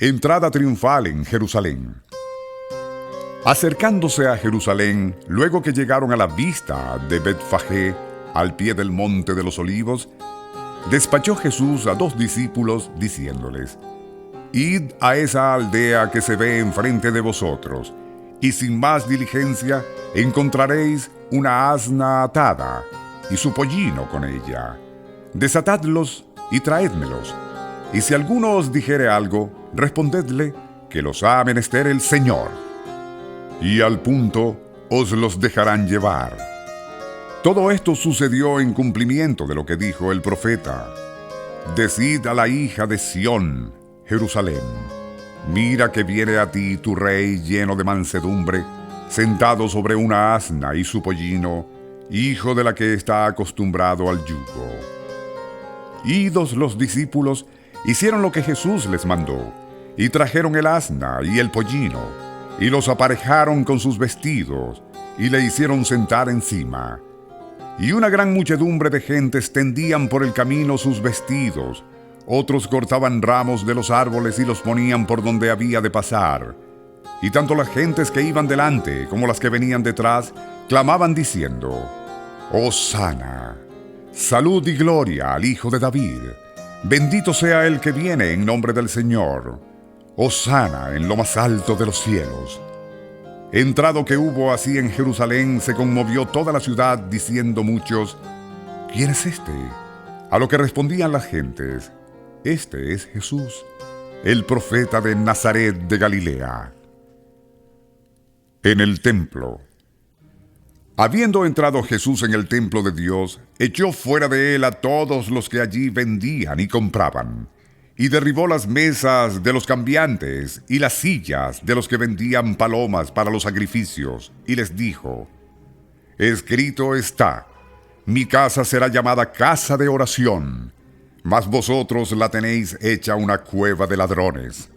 Entrada triunfal en Jerusalén. Acercándose a Jerusalén, luego que llegaron a la vista de Betfagé, al pie del monte de los Olivos, despachó Jesús a 2 discípulos, diciéndoles: Id a esa aldea que se ve enfrente de vosotros, y sin más diligencia encontraréis una asna atada, y su pollino con ella. Desatadlos y traédmelos. Y si alguno os dijere algo, respondedle que los ha menester el Señor, y al punto os los dejarán llevar. Todo esto sucedió en cumplimiento de lo que dijo el profeta: Decid a la hija de Sión, Jerusalén: Mira que viene a ti tu rey lleno de mansedumbre, sentado sobre una asna y su pollino, hijo de la que está acostumbrado al yugo. Idos los discípulos, hicieron lo que Jesús les mandó, y trajeron el asna y el pollino, y los aparejaron con sus vestidos, y le hicieron sentar encima. Y una gran muchedumbre de gentes tendían por el camino sus vestidos, otros cortaban ramos de los árboles y los ponían por donde había de pasar. Y tanto las gentes que iban delante como las que venían detrás clamaban diciendo: Hosana, salud y gloria al Hijo de David. Bendito sea el que viene en nombre del Señor. Hosana en lo más alto de los cielos. Entrado que hubo así en Jerusalén, se conmovió toda la ciudad, diciendo muchos: ¿Quién es este? A lo que respondían las gentes: Este es Jesús, el profeta de Nazaret de Galilea. En el templo. Habiendo entrado Jesús en el templo de Dios, echó fuera de él a todos los que allí vendían y compraban, y derribó las mesas de los cambiantes y las sillas de los que vendían palomas para los sacrificios, y les dijo: Escrito está: Mi casa será llamada casa de oración, mas vosotros la tenéis hecha una cueva de ladrones.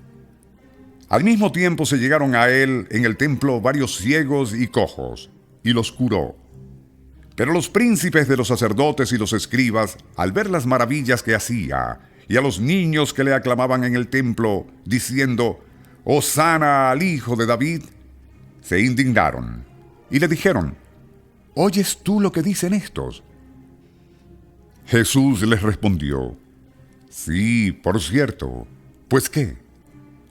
Al mismo tiempo se llegaron a él en el templo varios ciegos y cojos, y los curó. Pero los príncipes de los sacerdotes y los escribas, al ver las maravillas que hacía, y a los niños que le aclamaban en el templo, diciendo: Hosana al Hijo de David, se indignaron, y le dijeron: ¿Oyes tú lo que dicen estos? Jesús les respondió: Sí, por cierto. ¿Pues qué?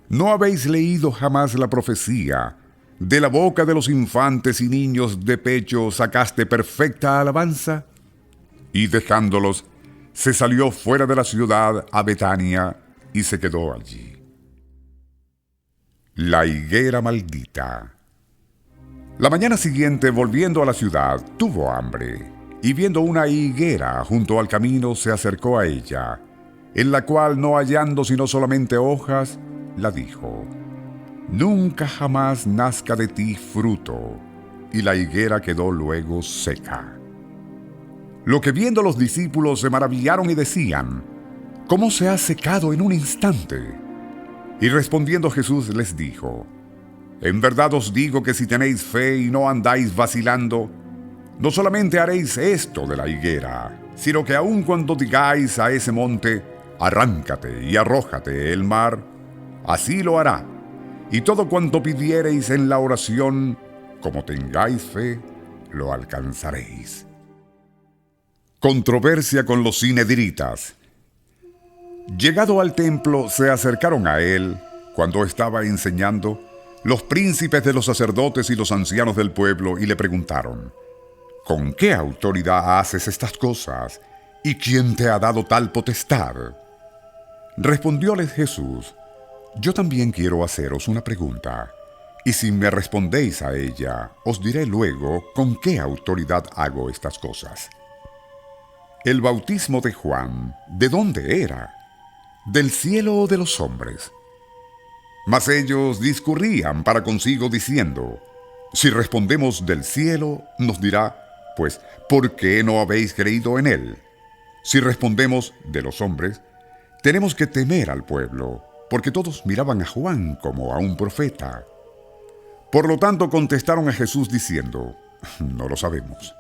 ¿No habéis leído jamás la profecía: De la boca de los infantes y niños de pecho sacaste perfecta alabanza? Y dejándolos, se salió fuera de la ciudad a Betania y se quedó allí. La higuera maldita. La mañana siguiente, volviendo a la ciudad, tuvo hambre, y viendo una higuera junto al camino, se acercó a ella, en la cual, no hallando sino solamente hojas, la dijo: Nunca jamás nazca de ti fruto. Y la higuera quedó luego seca. Lo que viendo los discípulos se maravillaron y decían: ¿Cómo se ha secado en un instante? Y respondiendo Jesús les dijo: En verdad os digo que si tenéis fe y no andáis vacilando, no solamente haréis esto de la higuera, sino que aun cuando digáis a ese monte: Arráncate y arrójate el mar, así lo hará. Y todo cuanto pidiereis en la oración, como tengáis fe, lo alcanzaréis. Controversia con los sinedritas. Llegado al templo, se acercaron a él, cuando estaba enseñando, los príncipes de los sacerdotes y los ancianos del pueblo, y le preguntaron: ¿Con qué autoridad haces estas cosas? ¿Y quién te ha dado tal potestad? Respondióles Jesús: Yo también quiero haceros una pregunta, y si me respondéis a ella, os diré luego con qué autoridad hago estas cosas. El bautismo de Juan, ¿de dónde era? ¿Del cielo o de los hombres? Mas ellos discurrían para consigo diciendo: Si respondemos del cielo, nos dirá, pues, ¿por qué no habéis creído en él? Si respondemos de los hombres, tenemos que temer al pueblo, porque todos miraban a Juan como a un profeta. Por lo tanto contestaron a Jesús diciendo: No lo sabemos.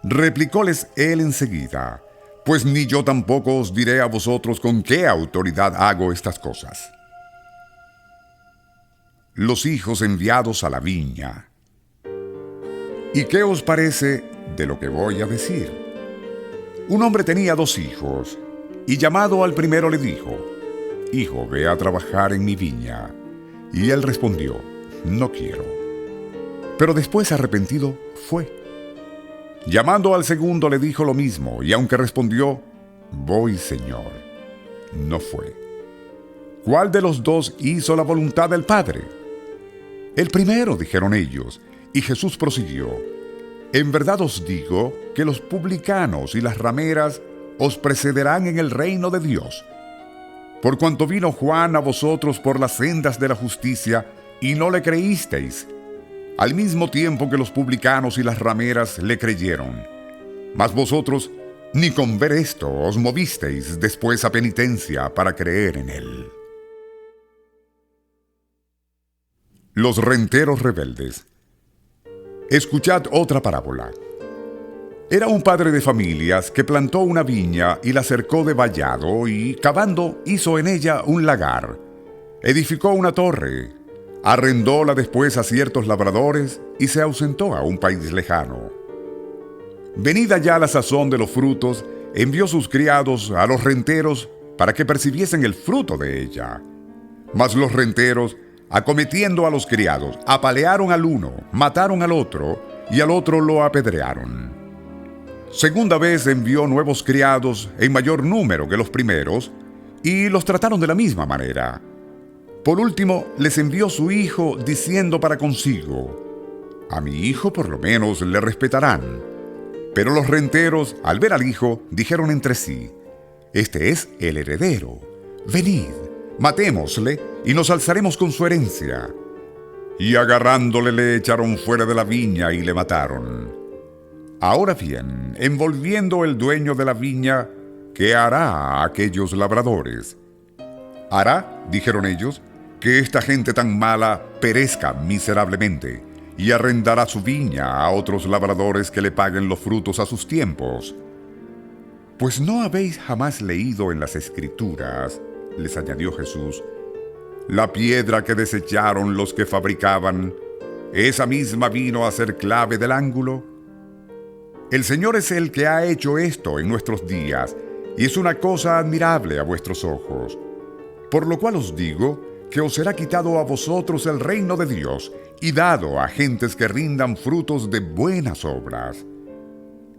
Replicóles él enseguida: Pues ni yo tampoco os diré a vosotros con qué autoridad hago estas cosas. los hijos enviados a la viña. ¿Y qué os parece de lo que voy a decir? Un hombre tenía 2 hijos, y llamado al primero le dijo: Hijo, ve a trabajar en mi viña. Y él respondió: No quiero. Pero después, arrepentido, fue. Llamando al segundo le dijo lo mismo, y aunque respondió: Voy, Señor, no fue. ¿Cuál de los 2 hizo la voluntad del Padre? El primero, dijeron ellos. Y Jesús prosiguió: En verdad os digo que los publicanos y las rameras os precederán en el reino de Dios. Por cuanto vino Juan a vosotros por las sendas de la justicia, y no le creísteis, al mismo tiempo que los publicanos y las rameras le creyeron. Mas vosotros ni con ver esto os movisteis después a penitencia para creer en él. Los renteros rebeldes. Escuchad otra parábola. Era un padre de familias que plantó una viña y la cercó de vallado y, cavando, hizo en ella un lagar. Edificó una torre, arrendóla después a ciertos labradores y se ausentó a un país lejano. Venida ya la sazón de los frutos, envió sus criados a los renteros para que percibiesen el fruto de ella. Mas los renteros, acometiendo a los criados, apalearon al uno, mataron al otro, y al otro lo apedrearon. Segunda vez envió nuevos criados en mayor número que los primeros, y los trataron de la misma manera. Por último, les envió su hijo, diciendo para consigo: A mi hijo por lo menos le respetarán. Pero los renteros, al ver al hijo, dijeron entre sí: Este es el heredero. Venid, matémosle y nos alzaremos con su herencia. Y agarrándole le echaron fuera de la viña y le mataron. Ahora bien, envolviendo el dueño de la viña, ¿qué hará a aquellos labradores? Hará, dijeron ellos, que esta gente tan mala perezca miserablemente, y arrendará su viña a otros labradores que le paguen los frutos a sus tiempos. Pues no habéis jamás leído en las Escrituras, les añadió Jesús, la piedra que desecharon los que fabricaban, esa misma vino a ser clave del ángulo. El Señor es el que ha hecho esto en nuestros días, y es una cosa admirable a vuestros ojos. Por lo cual os digo que os será quitado a vosotros el reino de Dios y dado a gentes que rindan frutos de buenas obras.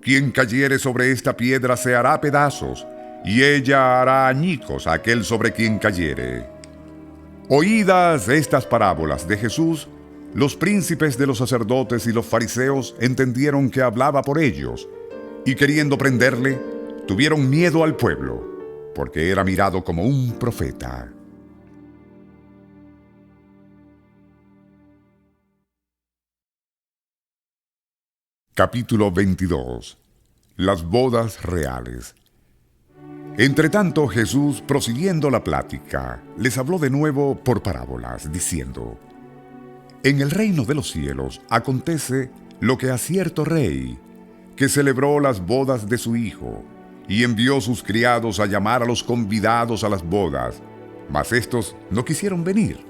Quien cayere sobre esta piedra se hará pedazos, y ella hará añicos a aquel sobre quien cayere. Oídas estas parábolas de Jesús, los príncipes de los sacerdotes y los fariseos entendieron que hablaba por ellos, y queriendo prenderle, tuvieron miedo al pueblo, porque era mirado como un profeta. Capítulo 22. Las bodas reales. Entretanto, Jesús, prosiguiendo la plática, les habló de nuevo por parábolas, diciendo: En el reino de los cielos acontece lo que a cierto rey, que celebró las bodas de su hijo, y envió sus criados a llamar a los convidados a las bodas, mas éstos no quisieron venir.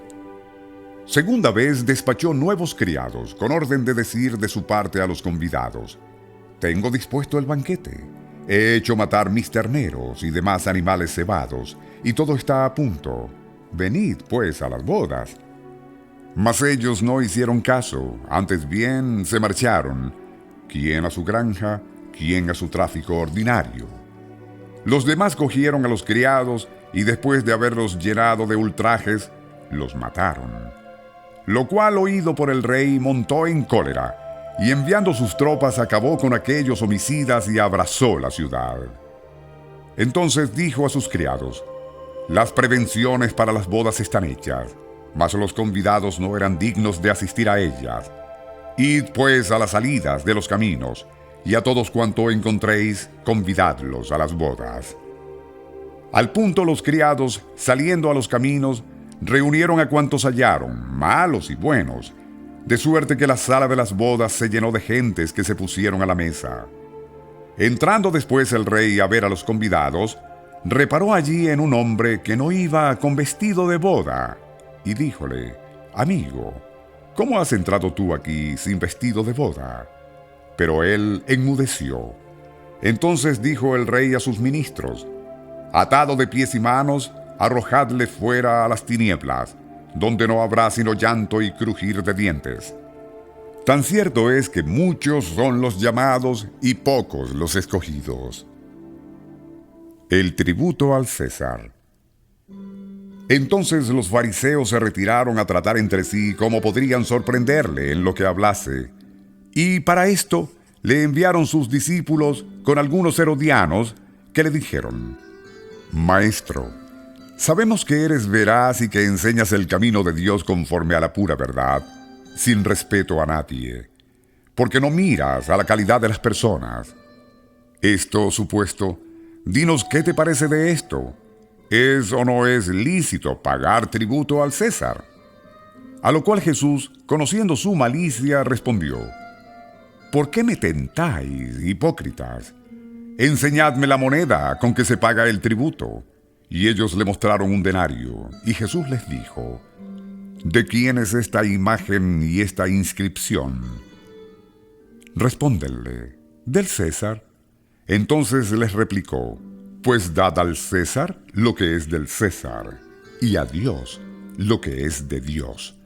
Segunda vez despachó nuevos criados, con orden de decir de su parte a los convidados: Tengo dispuesto el banquete, he hecho matar mis terneros y demás animales cebados, y todo está a punto. Venid, pues, a las bodas. Mas ellos no hicieron caso, antes bien se marcharon, quién a su granja, quién a su tráfico ordinario. Los demás cogieron a los criados, y después de haberlos llenado de ultrajes, los mataron. Lo cual, oído por el rey, montó en cólera, y enviando sus tropas acabó con aquellos homicidas y abrazó la ciudad. Entonces dijo a sus criados: Las prevenciones para las bodas están hechas, mas los convidados no eran dignos de asistir a ellas. Id pues a las salidas de los caminos, y a todos cuanto encontréis, convidadlos a las bodas. Al punto los criados, saliendo a los caminos, reunieron a cuantos hallaron, malos y buenos, de suerte que la sala de las bodas se llenó de gentes que se pusieron a la mesa. Entrando después el rey a ver a los convidados, reparó allí en un hombre que no iba con vestido de boda, y díjole: amigo, ¿cómo has entrado tú aquí sin vestido de boda? Pero él enmudeció. Entonces dijo el rey a sus ministros: atado de pies y manos, arrojadle fuera a las tinieblas, donde no habrá sino llanto y crujir de dientes. Tan cierto es que muchos son los llamados y pocos los escogidos. El tributo al César. Entonces los fariseos se retiraron a tratar entre sí cómo podrían sorprenderle en lo que hablase. Y para esto le enviaron sus discípulos con algunos herodianos que le dijeron: Maestro, sabemos que eres veraz y que enseñas el camino de Dios conforme a la pura verdad, sin respeto a nadie, porque no miras a la calidad de las personas. Esto supuesto, dinos qué te parece de esto. ¿Es o no es lícito pagar tributo al César? A lo cual Jesús, conociendo su malicia, respondió: ¿por qué me tentáis, hipócritas? Enseñadme la moneda con que se paga el tributo. Y ellos le mostraron un denario, y Jesús les dijo: ¿de quién es esta imagen y esta inscripción? Respóndenle: del César. Entonces les replicó: pues dad al César lo que es del César, y a Dios lo que es de Dios.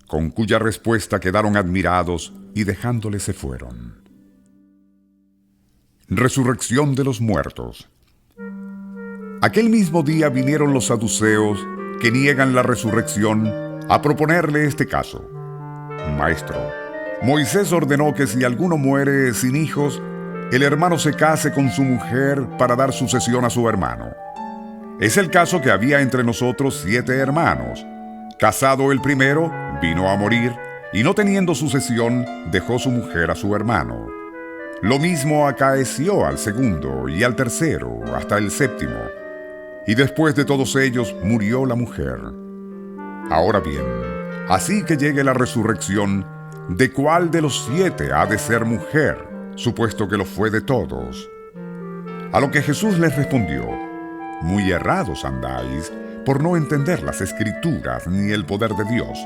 Con cuya respuesta quedaron admirados y dejándole se fueron. Resurrección de los muertos. Aquel mismo día vinieron los saduceos, que niegan la resurrección, a proponerle este caso: Maestro, Moisés ordenó que si alguno muere sin hijos, el hermano se case con su mujer para dar sucesión a su hermano. Es el caso que había entre nosotros 7 hermanos. Casado el primero, vino a morir, y no teniendo sucesión, dejó su mujer a su hermano. Lo mismo acaeció al segundo y al tercero, hasta el séptimo. Y después de todos ellos murió la mujer. Ahora bien, así que llegue la resurrección, ¿de cuál de los 7 ha de ser mujer, supuesto que lo fue de todos? A lo que Jesús les respondió: muy errados andáis por no entender las Escrituras ni el poder de Dios.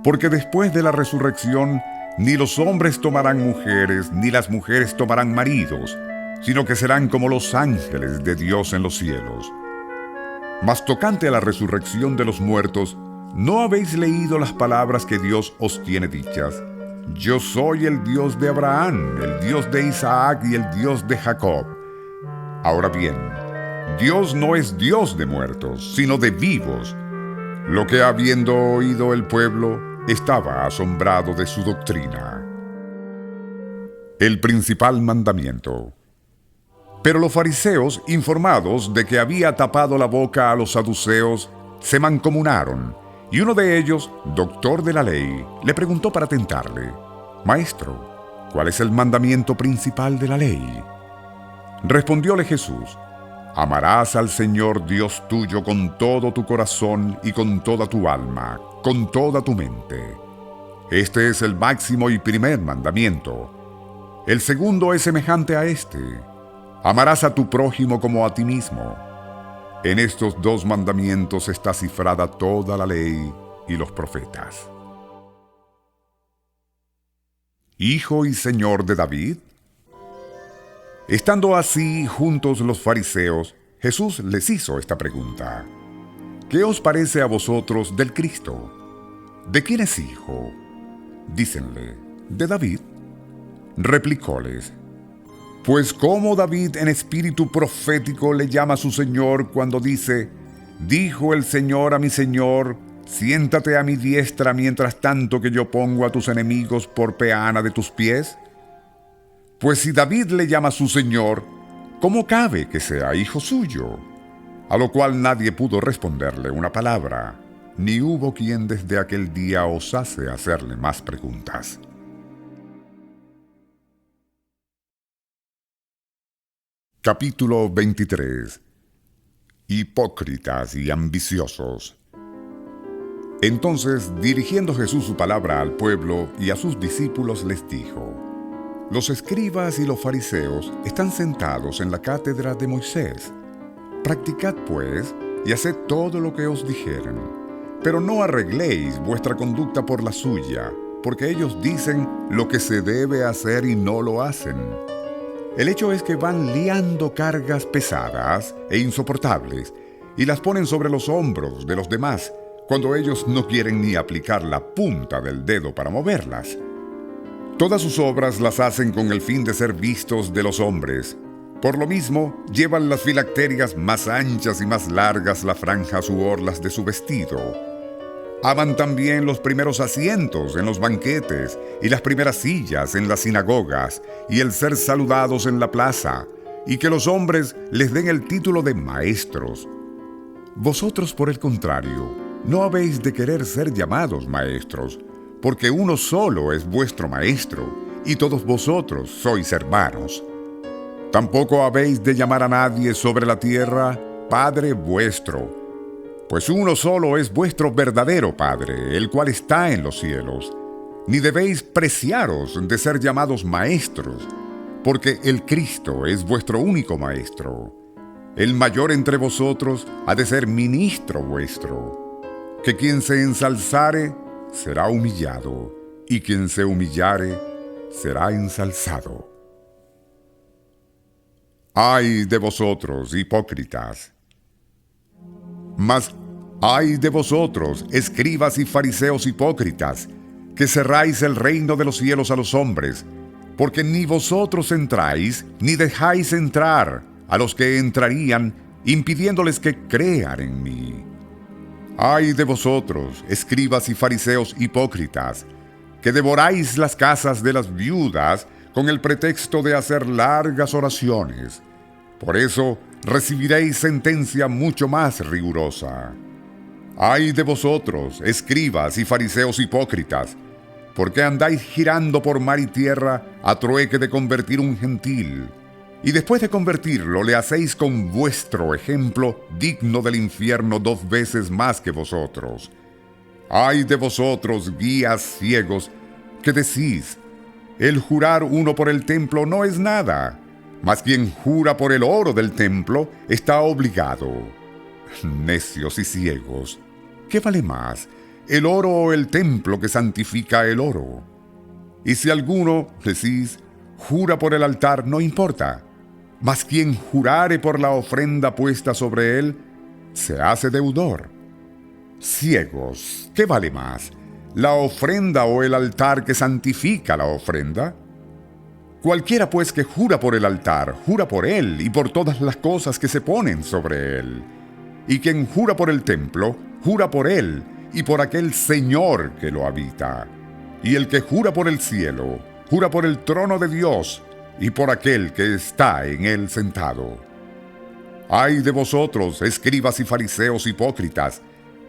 Porque después de la resurrección, ni los hombres tomarán mujeres, ni las mujeres tomarán maridos, sino que serán como los ángeles de Dios en los cielos. Mas tocante a la resurrección de los muertos, ¿no habéis leído las palabras que Dios os tiene dichas? Yo soy el Dios de Abraham, el Dios de Isaac y el Dios de Jacob. Ahora bien, Dios no es Dios de muertos, sino de vivos. Lo que habiendo oído el pueblo, estaba asombrado de su doctrina. El principal mandamiento. Pero los fariseos, informados de que había tapado la boca a los saduceos, se mancomunaron, y uno de ellos, doctor de la ley, le preguntó para tentarle: Maestro, ¿cuál es el mandamiento principal de la ley? Respondióle Jesús: amarás al Señor Dios tuyo con todo tu corazón y con toda tu alma, con toda tu mente. Este es el máximo y primer mandamiento. El segundo es semejante a este: amarás a tu prójimo como a ti mismo. En estos 2 mandamientos está cifrada toda la ley y los profetas. ¿Hijo y señor de David? Estando así juntos los fariseos, Jesús les hizo esta pregunta: ¿qué os parece a vosotros del Cristo? ¿De quién es hijo? Dícenle: de David. Replicóles: pues cómo David en espíritu profético le llama a su Señor cuando dice: dijo el Señor a mi Señor, siéntate a mi diestra mientras tanto que yo pongo a tus enemigos por peana de tus pies. Pues si David le llama a su Señor, ¿cómo cabe que sea hijo suyo? A lo cual nadie pudo responderle una palabra, ni hubo quien desde aquel día osase hacerle más preguntas. Capítulo 23. Hipócritas y ambiciosos. Entonces, dirigiendo Jesús su palabra al pueblo y a sus discípulos, les dijo: los escribas y los fariseos están sentados en la cátedra de Moisés. Practicad, pues, y haced todo lo que os dijeren. Pero no arregléis vuestra conducta por la suya, porque ellos dicen lo que se debe hacer y no lo hacen. El hecho es que van liando cargas pesadas e insoportables y las ponen sobre los hombros de los demás, cuando ellos no quieren ni aplicar la punta del dedo para moverlas. Todas sus obras las hacen con el fin de ser vistos de los hombres. Por lo mismo, llevan las filacterias más anchas y más largas las franjas u orlas de su vestido. Aman también los primeros asientos en los banquetes y las primeras sillas en las sinagogas y el ser saludados en la plaza, y que los hombres les den el título de maestros. Vosotros, por el contrario, no habéis de querer ser llamados maestros, porque uno solo es vuestro maestro, y todos vosotros sois hermanos. Tampoco habéis de llamar a nadie sobre la tierra Padre vuestro, pues uno solo es vuestro verdadero Padre, el cual está en los cielos. Ni debéis preciaros de ser llamados maestros, porque el Cristo es vuestro único maestro. El mayor entre vosotros ha de ser ministro vuestro. Que quien se ensalzare será humillado, y quien se humillare será ensalzado. ¡Ay de vosotros, hipócritas! Mas ay de vosotros, escribas y fariseos hipócritas, que cerráis el reino de los cielos a los hombres, porque ni vosotros entráis, ni dejáis entrar a los que entrarían, impidiéndoles que crean en mí. Ay de vosotros, escribas y fariseos hipócritas, que devoráis las casas de las viudas con el pretexto de hacer largas oraciones. Por eso recibiréis sentencia mucho más rigurosa. Ay de vosotros, escribas y fariseos hipócritas, porque andáis girando por mar y tierra a trueque de convertir un gentil, y después de convertirlo le hacéis con vuestro ejemplo digno del infierno 2 veces más que vosotros. Ay de vosotros, guías ciegos, que decís, el jurar uno por el templo no es nada, mas quien jura por el oro del templo está obligado. Necios y ciegos, ¿qué vale más, el oro o el templo que santifica el oro? Y si alguno, decís, jura por el altar, no importa, mas quien jurare por la ofrenda puesta sobre él, se hace deudor. Ciegos, ¿qué vale más, la ofrenda o el altar que santifica la ofrenda? Cualquiera pues que jura por el altar, jura por él y por todas las cosas que se ponen sobre él. Y quien jura por el templo, jura por él y por aquel Señor que lo habita. Y el que jura por el cielo, jura por el trono de Dios y por aquel que está en él sentado. Ay de vosotros, escribas y fariseos hipócritas,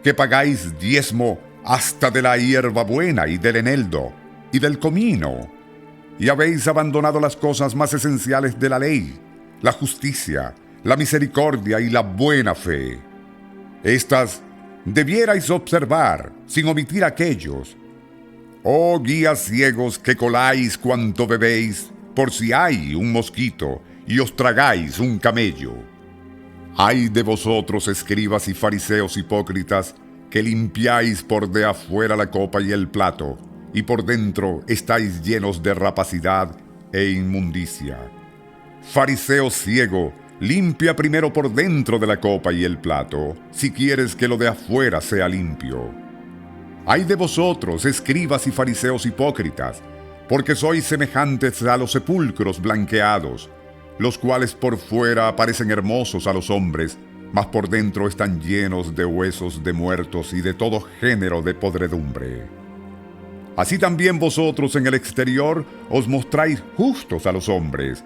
que pagáis diezmo hasta de la hierba buena y del eneldo y del comino, y habéis abandonado las cosas más esenciales de la ley, la justicia, la misericordia y la buena fe. Estas debierais observar, sin omitir aquellos. Oh guías ciegos que coláis cuanto bebéis, por si hay un mosquito, y os tragáis un camello. Ay de vosotros, escribas y fariseos hipócritas, que limpiáis por de afuera la copa y el plato, y por dentro estáis llenos de rapacidad e inmundicia. Fariseo ciego, limpia primero por dentro de la copa y el plato, si quieres que lo de afuera sea limpio. Ay de vosotros, escribas y fariseos hipócritas, porque sois semejantes a los sepulcros blanqueados, los cuales por fuera parecen hermosos a los hombres, mas por dentro están llenos de huesos de muertos y de todo género de podredumbre. Así también vosotros en el exterior os mostráis justos a los hombres,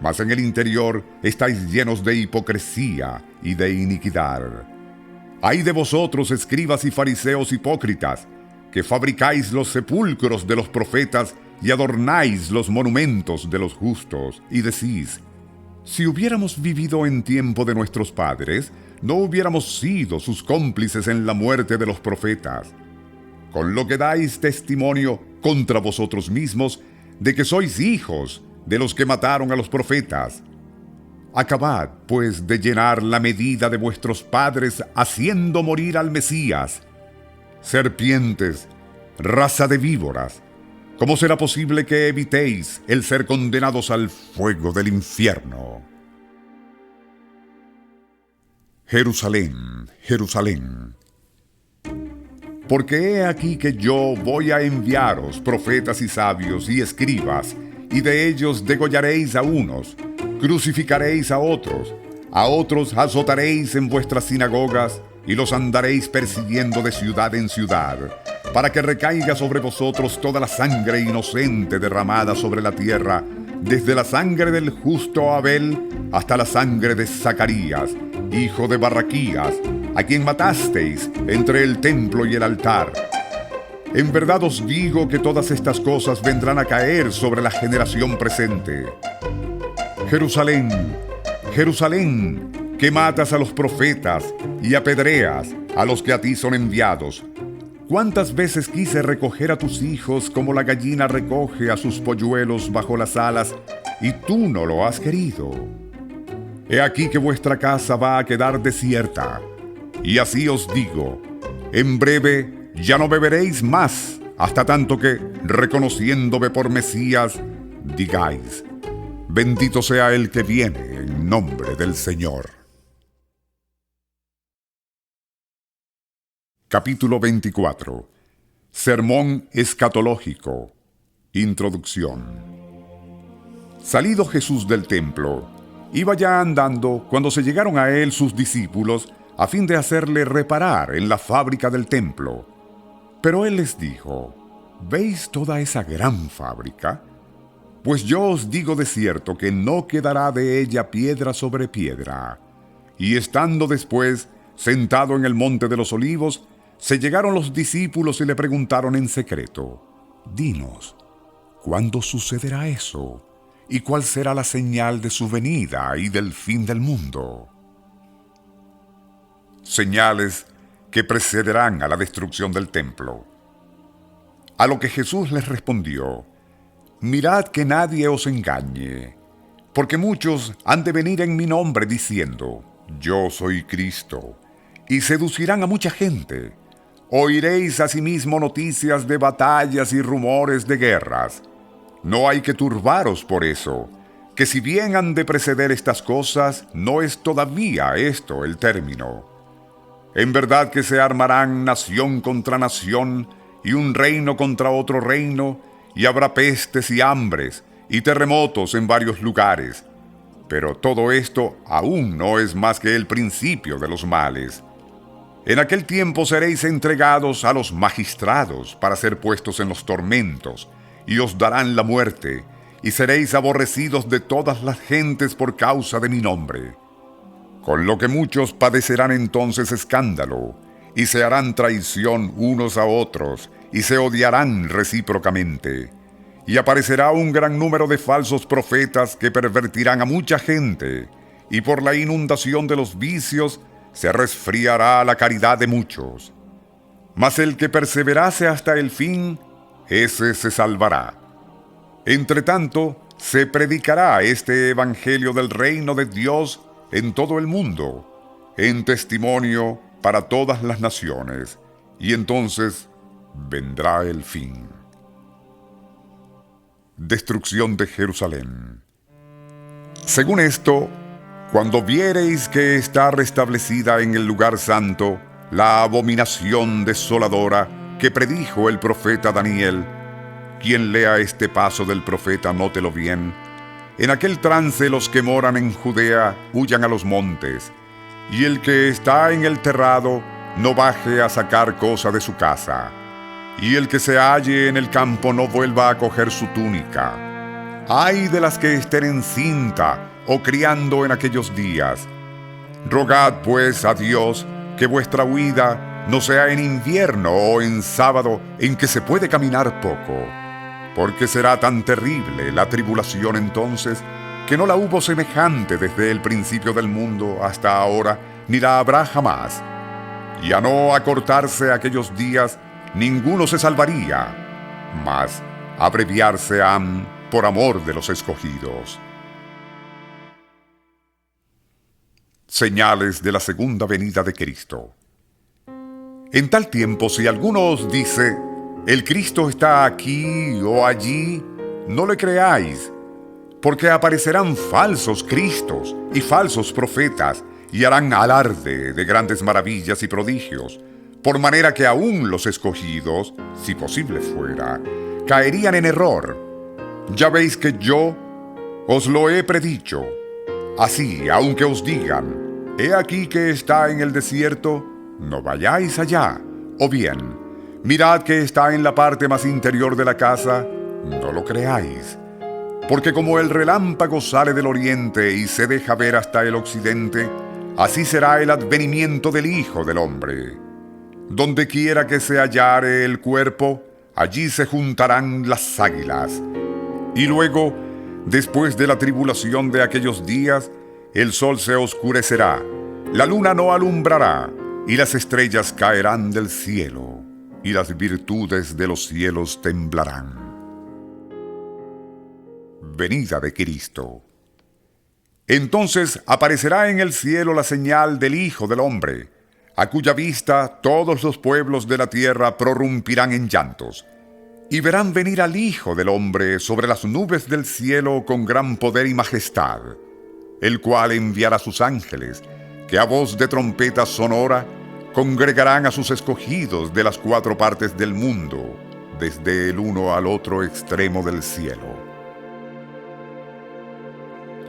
mas en el interior estáis llenos de hipocresía y de iniquidad. Ay de vosotros, escribas y fariseos hipócritas, que fabricáis los sepulcros de los profetas y adornáis los monumentos de los justos, y decís, si hubiéramos vivido en tiempo de nuestros padres, no hubiéramos sido sus cómplices en la muerte de los profetas. Con lo que dais testimonio contra vosotros mismos de que sois hijos de los que mataron a los profetas. Acabad, pues, de llenar la medida de vuestros padres haciendo morir al Mesías. serpientes, raza de víboras, ¿cómo será posible que evitéis el ser condenados al fuego del infierno? Jerusalén, Jerusalén, porque he aquí que yo voy a enviaros profetas y sabios y escribas, y de ellos degollaréis a unos, crucificaréis a otros azotaréis en vuestras sinagogas, y los andaréis persiguiendo de ciudad en ciudad, para que recaiga sobre vosotros toda la sangre inocente derramada sobre la tierra, desde la sangre del justo Abel hasta la sangre de Zacarías, hijo de Barraquías, a quien matasteis entre el templo y el altar. En verdad os digo que todas estas cosas vendrán a caer sobre la generación presente. Jerusalén, Jerusalén, que matas a los profetas y apedreas a los que a ti son enviados. ¿Cuántas veces quise recoger a tus hijos como la gallina recoge a sus polluelos bajo las alas, y tú no lo has querido? He aquí que vuestra casa va a quedar desierta. Y así os digo, en breve ya no beberéis más, hasta tanto que, reconociéndome por Mesías, digáis: bendito sea el que viene en nombre del Señor. Capítulo 24. Sermón escatológico. Introducción. Salido Jesús del templo, iba ya andando cuando se llegaron a él sus discípulos a fin de hacerle reparar en la fábrica del templo. Pero él les dijo: ¿veis toda esa gran fábrica? Pues yo os digo de cierto que no quedará de ella piedra sobre piedra. Y estando después sentado en el monte de los olivos, se llegaron los discípulos y le preguntaron en secreto: dinos, ¿cuándo sucederá eso? ¿Y cuál será la señal de su venida y del fin del mundo? Señales que precederán a la destrucción del templo. A lo que Jesús les respondió: mirad que nadie os engañe, porque muchos han de venir en mi nombre diciendo: yo soy Cristo, y seducirán a mucha gente. Oiréis asimismo noticias de batallas y rumores de guerras. No hay que turbaros por eso, que si bien han de preceder estas cosas, no es todavía esto el término. En verdad que se armarán nación contra nación, y un reino contra otro reino, y habrá pestes y hambres, y terremotos en varios lugares. Pero todo esto aún no es más que el principio de los males. En aquel tiempo seréis entregados a los magistrados para ser puestos en los tormentos, y os darán la muerte, y seréis aborrecidos de todas las gentes por causa de mi nombre. Con lo que muchos padecerán entonces escándalo, y se harán traición unos a otros, y se odiarán recíprocamente. Y aparecerá un gran número de falsos profetas que pervertirán a mucha gente, y por la inundación de los vicios se resfriará la caridad de muchos. Mas el que perseverase hasta el fin, ese se salvará. Entre tanto, se predicará este evangelio del reino de Dios en todo el mundo, en testimonio para todas las naciones, y entonces vendrá el fin. Destrucción de Jerusalén. Según esto, cuando viereis que está restablecida en el lugar santo la abominación desoladora que predijo el profeta Daniel, quien lea este paso del profeta nótelo bien. En aquel trance los que moran en Judea huyan a los montes, y el que está en el terrado no baje a sacar cosa de su casa, y el que se halle en el campo no vuelva a coger su túnica. Ay de las que estén encinta o criando en aquellos días. Rogad pues a Dios que vuestra huida no sea en invierno o en sábado en que se puede caminar poco, porque será tan terrible la tribulación entonces que no la hubo semejante desde el principio del mundo hasta ahora, ni la habrá jamás. Y a no acortarse aquellos días, ninguno se salvaría, mas abreviarse han por amor de los escogidos. Señales de la segunda venida de Cristo. En tal tiempo, si alguno os dice, el Cristo está aquí o allí, no le creáis, porque aparecerán falsos Cristos y falsos profetas, y harán alarde de grandes maravillas y prodigios, por manera que aún los escogidos, si posible fuera, caerían en error. Ya veis que yo os lo he predicho. Así, aunque os digan, he aquí que está en el desierto, no vayáis allá. O bien, mirad que está en la parte más interior de la casa, no lo creáis. Porque como el relámpago sale del oriente y se deja ver hasta el occidente, así será el advenimiento del Hijo del Hombre. Donde quiera que se hallare el cuerpo, allí se juntarán las águilas. Y luego, después de la tribulación de aquellos días, el sol se oscurecerá, la luna no alumbrará, y las estrellas caerán del cielo, y las virtudes de los cielos temblarán. Venida de Cristo. Entonces aparecerá en el cielo la señal del Hijo del Hombre, a cuya vista todos los pueblos de la tierra prorrumpirán en llantos, y verán venir al Hijo del Hombre sobre las nubes del cielo con gran poder y majestad, el cual enviará sus ángeles, que a voz de trompeta sonora congregarán a sus escogidos de las 4 partes del mundo, desde el uno al otro extremo del cielo.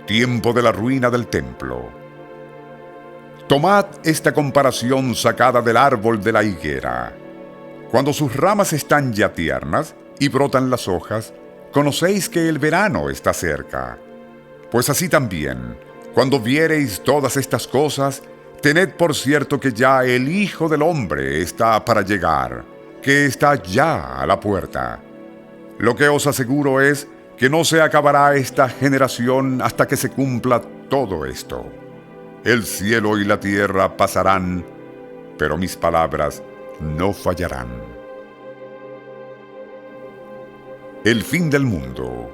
Tiempo de la ruina del templo. Tomad esta comparación sacada del árbol de la higuera. Cuando sus ramas están ya tiernas y brotan las hojas, conocéis que el verano está cerca. Pues así también, cuando viereis todas estas cosas, tened por cierto que ya el Hijo del Hombre está para llegar, que está ya a la puerta. Lo que os aseguro es que no se acabará esta generación hasta que se cumpla todo esto. El cielo y la tierra pasarán, pero mis palabras no fallarán. El fin del mundo.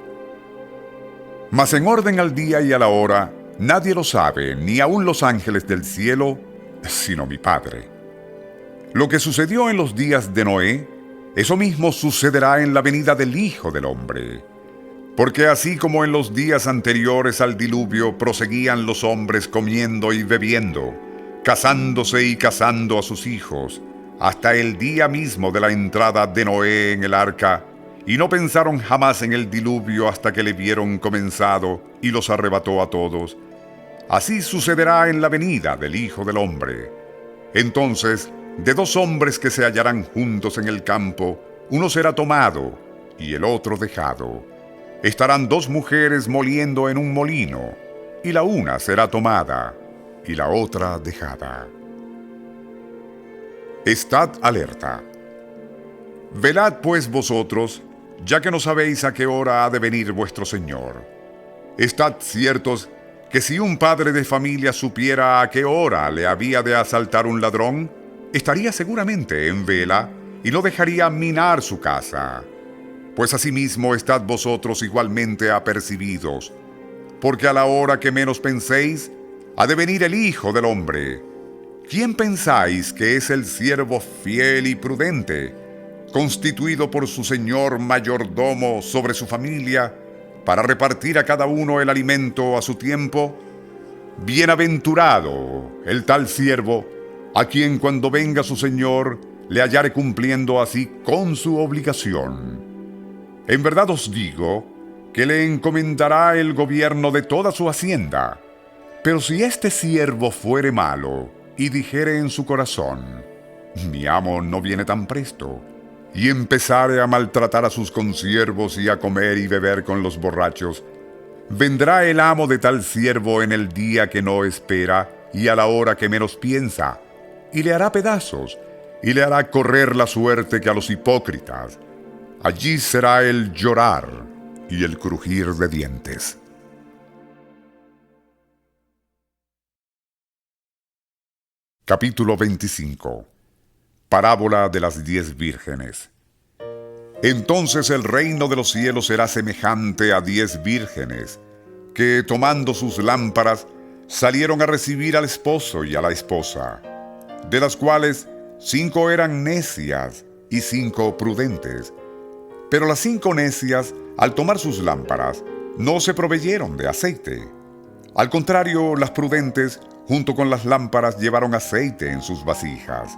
Mas en orden al día y a la hora, nadie lo sabe, ni aun los ángeles del cielo, sino mi Padre. Lo que sucedió en los días de Noé, eso mismo sucederá en la venida del Hijo del Hombre. Porque así como en los días anteriores al diluvio proseguían los hombres comiendo y bebiendo, casándose y casando a sus hijos, hasta el día mismo de la entrada de Noé en el arca, y no pensaron jamás en el diluvio hasta que le vieron comenzado y los arrebató a todos, así sucederá en la venida del Hijo del Hombre. Entonces, de 2 hombres que se hallarán juntos en el campo, uno será tomado y el otro dejado. Estarán 2 mujeres moliendo en un molino, y la una será tomada, y la otra dejada. Estad alerta. Velad pues vosotros, ya que no sabéis a qué hora ha de venir vuestro Señor. Estad ciertos que si un padre de familia supiera a qué hora le había de asaltar un ladrón, estaría seguramente en vela y no dejaría minar su casa. Pues asimismo estad vosotros igualmente apercibidos, porque a la hora que menos penséis, ha de venir el Hijo del Hombre. ¿Quién pensáis que es el siervo fiel y prudente, constituido por su señor mayordomo sobre su familia, para repartir a cada uno el alimento a su tiempo? Bienaventurado el tal siervo, a quien cuando venga su señor le hallare cumpliendo así con su obligación. En verdad os digo que le encomendará el gobierno de toda su hacienda. Pero si este siervo fuere malo y dijere en su corazón, mi amo no viene tan presto, y empezare a maltratar a sus consiervos y a comer y beber con los borrachos, vendrá el amo de tal siervo en el día que no espera y a la hora que menos piensa, y le hará pedazos, y le hará correr la suerte que a los hipócritas. Allí será el llorar y el crujir de dientes. Capítulo 25. Parábola de las 10 vírgenes. Entonces el reino de los cielos será semejante a 10 vírgenes, que tomando sus lámparas salieron a recibir al esposo y a la esposa, de las cuales 5 eran necias y 5 prudentes. Pero las 5 necias, al tomar sus lámparas, no se proveyeron de aceite. Al contrario, las prudentes, junto con las lámparas, llevaron aceite en sus vasijas.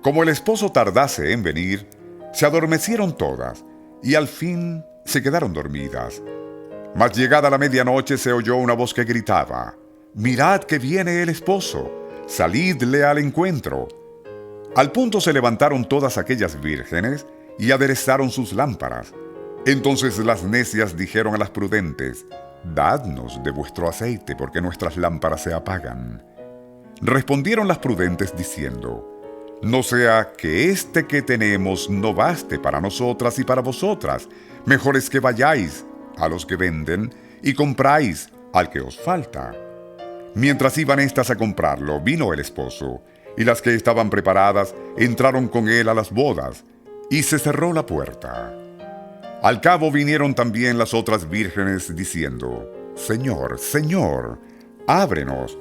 Como el esposo tardase en venir, se adormecieron todas, y al fin se quedaron dormidas. Mas llegada la medianoche se oyó una voz que gritaba: «Mirad que viene el esposo, salidle al encuentro». Al punto se levantaron todas aquellas vírgenes y aderezaron sus lámparas. Entonces las necias dijeron a las prudentes: «Dadnos de vuestro aceite, porque nuestras lámparas se apagan». Respondieron las prudentes diciendo: «No sea que este que tenemos no baste para nosotras y para vosotras. Mejor es que vayáis a los que venden y compráis al que os falta». Mientras iban éstas a comprarlo, vino el esposo, y las que estaban preparadas entraron con él a las bodas, y se cerró la puerta. Al cabo vinieron también las otras vírgenes diciendo: «Señor, Señor, ábrenos».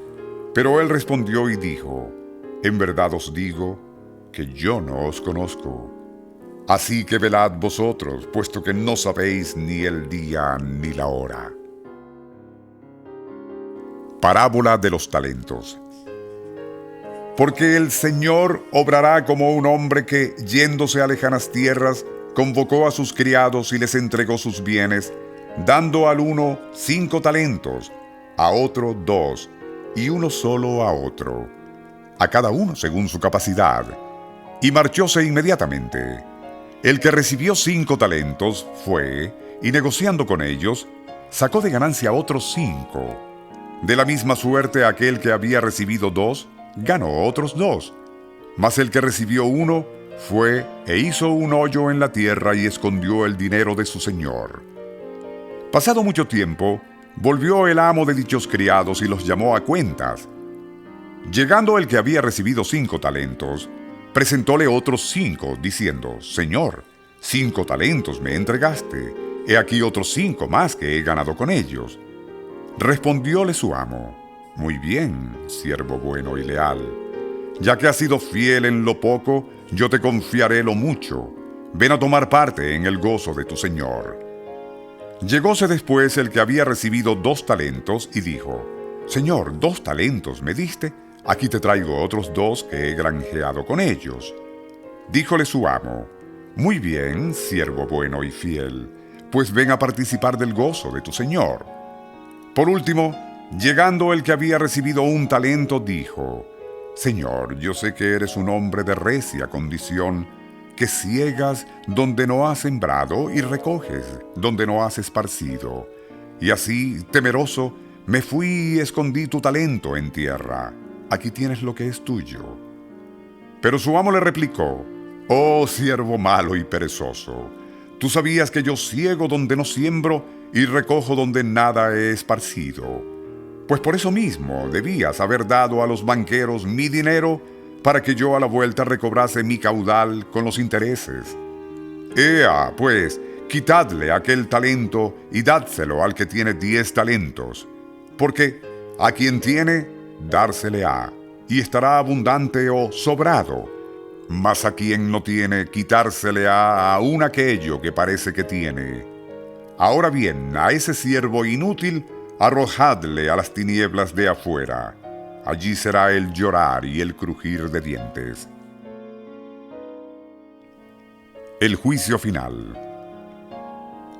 Pero él respondió y dijo: «En verdad os digo que yo no os conozco. Así que velad vosotros, puesto que no sabéis ni el día ni la hora». Parábola de los talentos. Porque el Señor obrará como un hombre que, yéndose a lejanas tierras, convocó a sus criados y les entregó sus bienes, dando al uno 5 talentos, a otro 2, y uno solo a otro, a cada uno según su capacidad. Y marchóse inmediatamente. El que recibió 5 talentos fue, y negociando con ellos, sacó de ganancia otros 5. De la misma suerte aquel que había recibido 2, ganó otros 2. Mas el que recibió 1, fue e hizo un hoyo en la tierra y escondió el dinero de su señor. Pasado mucho tiempo, volvió el amo de dichos criados y los llamó a cuentas. Llegando el que había recibido 5 talentos, presentóle otros 5, diciendo: «Señor, 5 talentos me entregaste, he aquí otros 5 más que he ganado con ellos». Respondióle su amo: «Muy bien, siervo bueno y leal. Ya que has sido fiel en lo poco, yo te confiaré lo mucho. Ven a tomar parte en el gozo de tu señor». Llegóse después el que había recibido 2 talentos y dijo: «Señor, 2 talentos me diste, aquí te traigo otros 2 que he granjeado con ellos». Díjole su amo: «Muy bien, siervo bueno y fiel, pues ven a participar del gozo de tu señor». Por último, llegando el que había recibido 1 talento, dijo: «Señor, yo sé que eres un hombre de recia condición, que ciegas donde no has sembrado y recoges donde no has esparcido. Y así, temeroso, me fui y escondí tu talento en tierra. Aquí tienes lo que es tuyo». Pero su amo le replicó: «Oh, siervo malo y perezoso, tú sabías que yo ciego donde no siembro y recojo donde nada he esparcido. Pues por eso mismo debías haber dado a los banqueros mi dinero, para que yo a la vuelta recobrase mi caudal con los intereses. Ea, pues, quitadle aquel talento y dádselo al que tiene 10 talentos. Porque a quien tiene, dársele ha, y estará abundante o sobrado. Mas a quien no tiene, quitársele ha aún aquello que parece que tiene. Ahora bien, a ese siervo inútil, arrojadle a las tinieblas de afuera. Allí será el llorar y el crujir de dientes». El juicio final.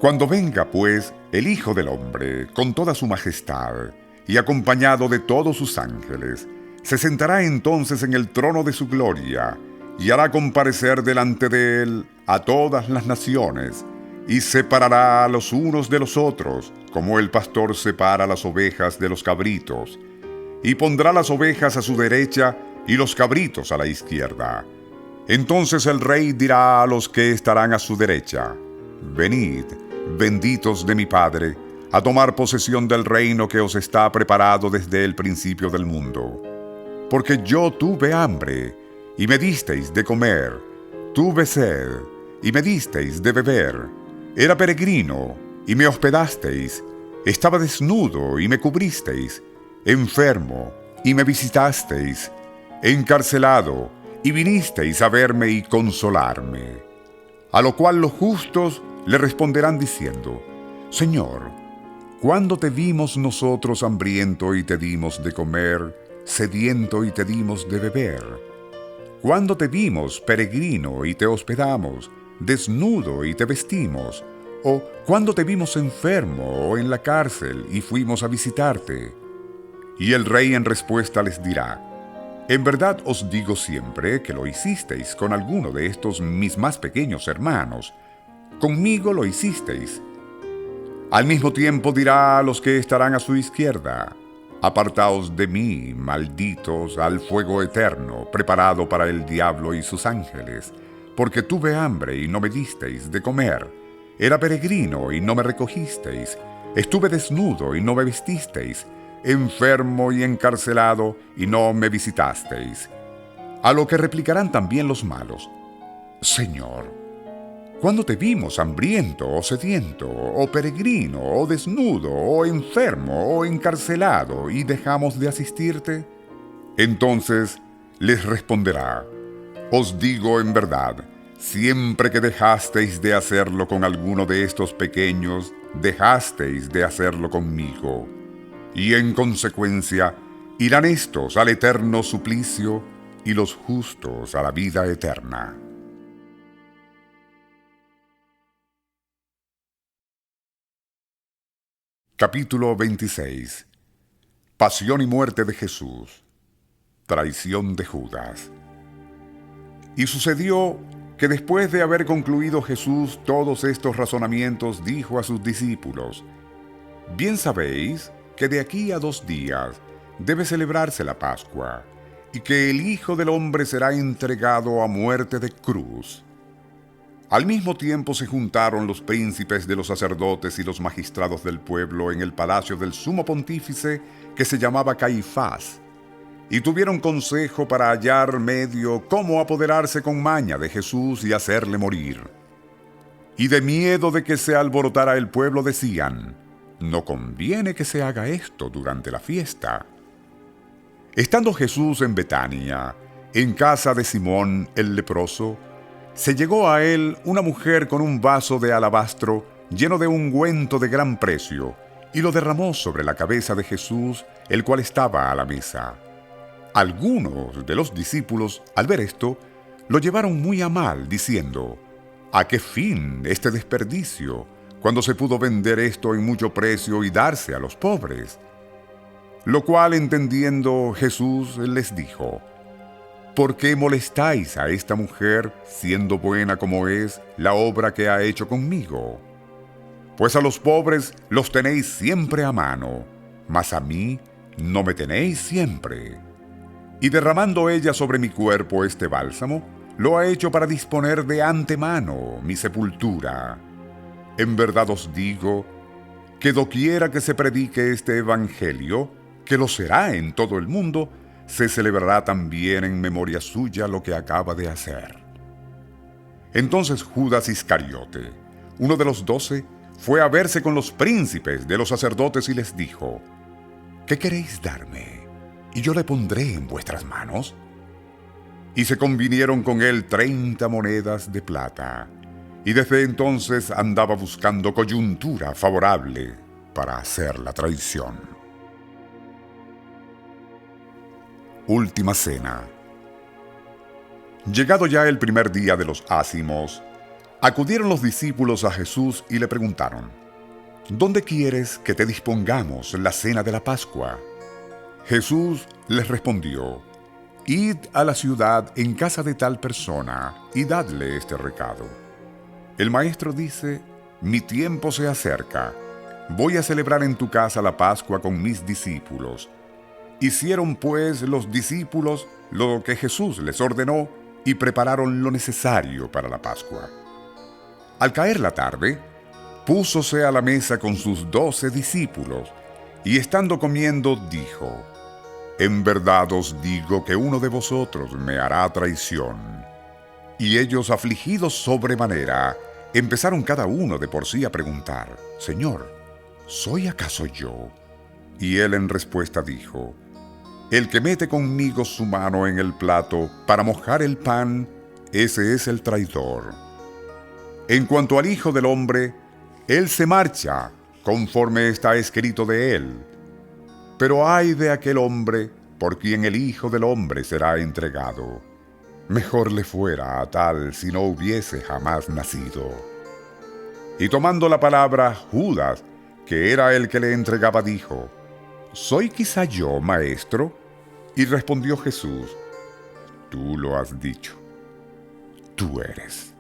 Cuando venga, pues, el Hijo del Hombre, con toda su majestad, y acompañado de todos sus ángeles, se sentará entonces en el trono de su gloria, y hará comparecer delante de él a todas las naciones, y separará a los unos de los otros, como el pastor separa las ovejas de los cabritos, y pondrá las ovejas a su derecha y los cabritos a la izquierda. Entonces el rey dirá a los que estarán a su derecha: «Venid, benditos de mi Padre, a tomar posesión del reino que os está preparado desde el principio del mundo. Porque yo tuve hambre, y me disteis de comer, tuve sed, y me disteis de beber, era peregrino, y me hospedasteis, estaba desnudo, y me cubristeis, enfermo, y me visitasteis, encarcelado, y vinisteis a verme y consolarme. A lo cual los justos le responderán diciendo: Señor, ¿cuándo te vimos nosotros hambriento y te dimos de comer, sediento y te dimos de beber? ¿Cuándo te vimos peregrino y te hospedamos, desnudo y te vestimos? ¿O cuándo te vimos enfermo o en la cárcel y fuimos a visitarte? Y el rey en respuesta les dirá: En verdad os digo siempre que lo hicisteis con alguno de estos mis más pequeños hermanos, conmigo lo hicisteis. Al mismo tiempo dirá a los que estarán a su izquierda: Apartaos de mí, malditos, al fuego eterno, preparado para el diablo y sus ángeles, porque tuve hambre y no me disteis de comer, era peregrino y no me recogisteis, estuve desnudo y no me vestisteis, enfermo y encarcelado y no me visitasteis. A lo que replicarán también los malos: Señor, ¿cuándo te vimos hambriento o sediento, o peregrino, o desnudo, o enfermo, o encarcelado, y dejamos de asistirte? Entonces les responderá: Os digo en verdad, siempre que dejasteis de hacerlo con alguno de estos pequeños, dejasteis de hacerlo conmigo. Y en consecuencia, irán estos al eterno suplicio, y los justos a la vida eterna. Capítulo 26. Pasión y muerte de Jesús. Traición de Judas. Y sucedió que después de haber concluido Jesús todos estos razonamientos, dijo a sus discípulos: Bien sabéis que de aquí a 2 días debe celebrarse la Pascua, y que el Hijo del Hombre será entregado a muerte de cruz. Al mismo tiempo se juntaron los príncipes de los sacerdotes y los magistrados del pueblo en el palacio del sumo pontífice, que se llamaba Caifás, y tuvieron consejo para hallar medio cómo apoderarse con maña de Jesús y hacerle morir. Y de miedo de que se alborotara el pueblo decían: No conviene que se haga esto durante la fiesta. Estando Jesús en Betania, en casa de Simón el leproso, se llegó a él una mujer con un vaso de alabastro lleno de ungüento de gran precio, y lo derramó sobre la cabeza de Jesús, el cual estaba a la mesa. Algunos de los discípulos, al ver esto, lo llevaron muy a mal, diciendo: ¿A qué fin este desperdicio, cuando se pudo vender esto en mucho precio y darse a los pobres? Lo cual, entendiendo, Jesús les dijo: ¿Por qué molestáis a esta mujer, siendo buena como es la obra que ha hecho conmigo? Pues a los pobres los tenéis siempre a mano, mas a mí no me tenéis siempre. Y derramando ella sobre mi cuerpo este bálsamo, lo ha hecho para disponer de antemano mi sepultura. En verdad os digo que doquiera que se predique este evangelio, que lo será en todo el mundo, se celebrará también en memoria suya lo que acaba de hacer. Entonces Judas Iscariote, uno de los 12, fue a verse con los príncipes de los sacerdotes y les dijo: ¿Qué queréis darme? Y yo le pondré en vuestras manos. Y se convinieron con él 30 monedas de plata, y desde entonces andaba buscando coyuntura favorable para hacer la traición. Última cena. Llegado ya el primer día de los ázimos, acudieron los discípulos a Jesús y le preguntaron: ¿Dónde quieres que te dispongamos la cena de la Pascua? Jesús les respondió: Id a la ciudad en casa de tal persona y dadle este recado. El maestro dice: Mi tiempo se acerca. Voy a celebrar en tu casa la Pascua con mis discípulos. Hicieron pues los discípulos lo que Jesús les ordenó y prepararon lo necesario para la Pascua. Al caer la tarde, púsose a la mesa con sus 12 discípulos, y estando comiendo dijo: En verdad os digo que uno de vosotros me hará traición. Y ellos, afligidos sobremanera, empezaron cada uno de por sí a preguntar: Señor, ¿soy acaso yo? Y él en respuesta dijo: El que mete conmigo su mano en el plato para mojar el pan, ese es el traidor. En cuanto al Hijo del Hombre, él se marcha, conforme está escrito de él. Pero ay de aquel hombre por quien el Hijo del Hombre será entregado. Mejor le fuera a tal si no hubiese jamás nacido. Y tomando la palabra, Judas, que era el que le entregaba, dijo: ¿Soy quizá yo, maestro? Y respondió Jesús: Tú lo has dicho. Tú eres.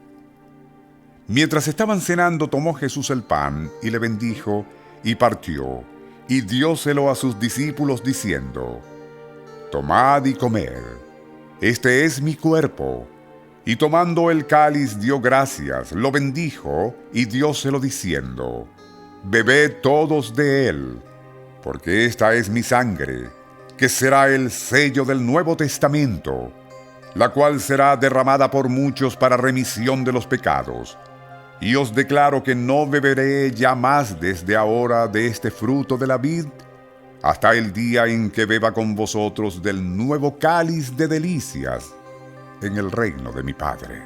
Mientras estaban cenando, tomó Jesús el pan y le bendijo y partió, y dióselo a sus discípulos diciendo: Tomad y comed, este es mi cuerpo. Y tomando el cáliz dio gracias, lo bendijo y dióselo diciendo: Bebed todos de él, porque esta es mi sangre, que será el sello del Nuevo Testamento, la cual será derramada por muchos para remisión de los pecados. Y os declaro que no beberé ya más desde ahora de este fruto de la vid, hasta el día en que beba con vosotros del nuevo cáliz de delicias en el reino de mi Padre.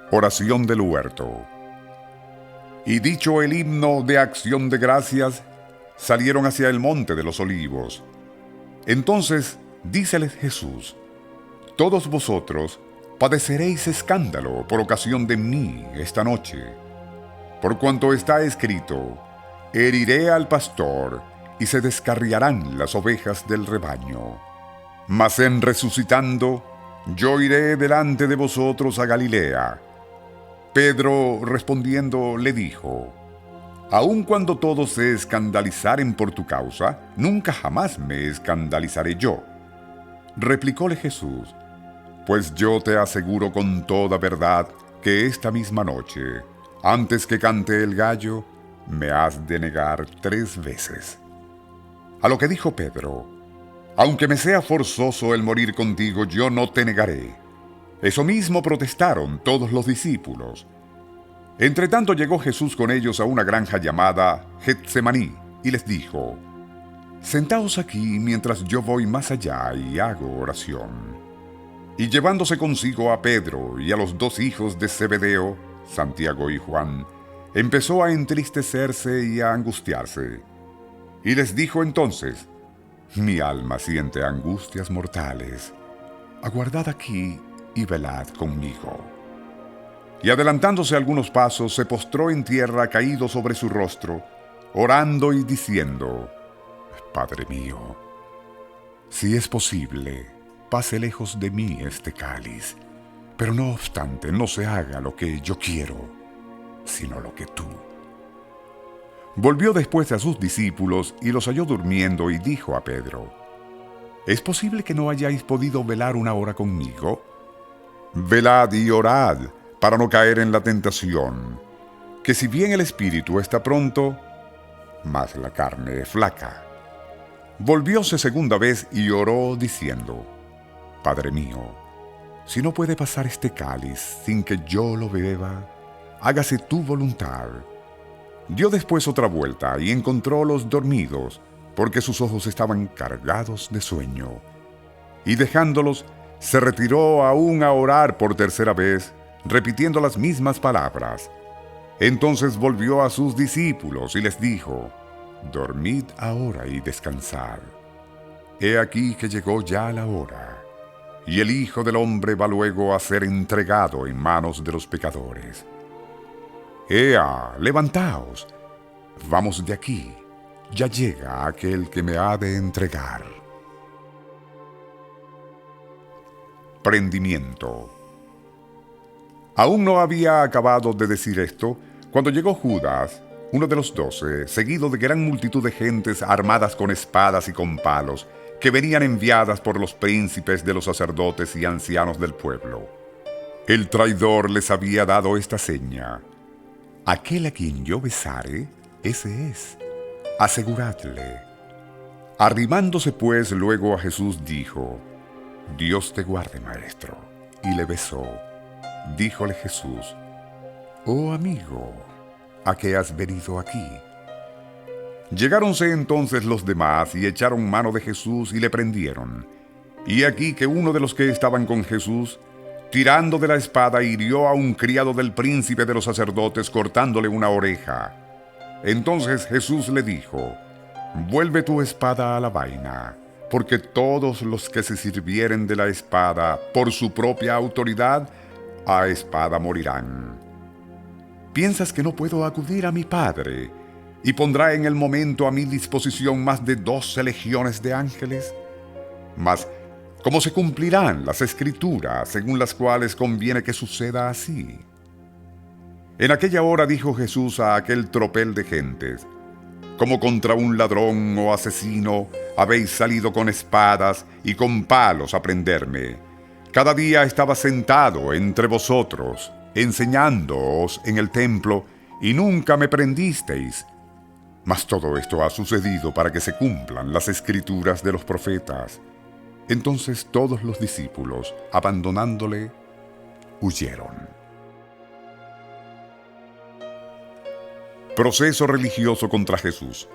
Oración del huerto. Y dicho el himno de acción de gracias, salieron hacia el monte de los olivos. Entonces díceles Jesús: Todos vosotros padeceréis escándalo por ocasión de mí esta noche. Por cuanto está escrito: Heriré al pastor, y se descarriarán las ovejas del rebaño. Mas en resucitando, yo iré delante de vosotros a Galilea. Pedro respondiendo le dijo: Aun cuando todos se escandalizaren por tu causa, nunca jamás me escandalizaré yo. Replicóle Jesús: Pues yo te aseguro con toda verdad que esta misma noche, antes que cante el gallo, me has de negar 3 veces. A lo que dijo Pedro: Aunque me sea forzoso el morir contigo, yo no te negaré. Eso mismo protestaron todos los discípulos. Entretanto llegó Jesús con ellos a una granja llamada Getsemaní, y les dijo: Sentaos aquí mientras yo voy más allá y hago oración. Y llevándose consigo a Pedro y a los 2 hijos de Zebedeo, Santiago y Juan, empezó a entristecerse y a angustiarse. Y les dijo entonces: Mi alma siente angustias mortales. Aguardad aquí y velad conmigo. Y adelantándose algunos pasos, se postró en tierra caído sobre su rostro, orando y diciendo: Padre mío, si es posible, pase lejos de mí este cáliz, pero no obstante no se haga lo que yo quiero, sino lo que tú. Volvió después a sus discípulos y los halló durmiendo, y dijo a Pedro: ¿Es posible que no hayáis podido velar una hora conmigo? Velad y orad, para no caer en la tentación, que si bien el espíritu está pronto, mas la carne es flaca. Volvióse segunda vez y oró diciendo: Padre mío, si no puede pasar este cáliz sin que yo lo beba, hágase tu voluntad. Dio después otra vuelta y encontrólos dormidos, porque sus ojos estaban cargados de sueño. Y dejándolos, se retiró aún a orar por tercera vez, repitiendo las mismas palabras. Entonces volvió a sus discípulos y les dijo: Dormid ahora y descansad. He aquí que llegó ya la hora, y el Hijo del Hombre va luego a ser entregado en manos de los pecadores. Ea, levantaos, vamos de aquí, ya llega aquel que me ha de entregar. Prendimiento. Aún no había acabado de decir esto, cuando llegó Judas, uno de los 12, seguido de gran multitud de gentes armadas con espadas y con palos, que venían enviadas por los príncipes de los sacerdotes y ancianos del pueblo. El traidor les había dado esta seña: Aquel a quien yo besare, ese es, aseguradle. Arrimándose pues luego a Jesús dijo: Dios te guarde, maestro. Y le besó. Díjole Jesús: Oh amigo, ¿a qué has venido aquí? Llegáronse entonces los demás y echaron mano de Jesús y le prendieron. Y aquí que uno de los que estaban con Jesús, tirando de la espada, hirió a un criado del príncipe de los sacerdotes, cortándole una oreja. Entonces Jesús le dijo: «Vuelve tu espada a la vaina, porque todos los que se sirvieren de la espada por su propia autoridad, a espada morirán. ¿Piensas que no puedo acudir a mi Padre y pondrá en el momento a mi disposición más de 12 legiones de ángeles? Mas, ¿cómo se cumplirán las Escrituras según las cuales conviene que suceda así?». En aquella hora dijo Jesús a aquel tropel de gentes: «Como contra un ladrón o asesino habéis salido con espadas y con palos a prenderme. Cada día estaba sentado entre vosotros, enseñándoos en el templo, y nunca me prendisteis. Mas todo esto ha sucedido para que se cumplan las Escrituras de los profetas». Entonces todos los discípulos, abandonándole, huyeron. Proceso religioso contra Jesús.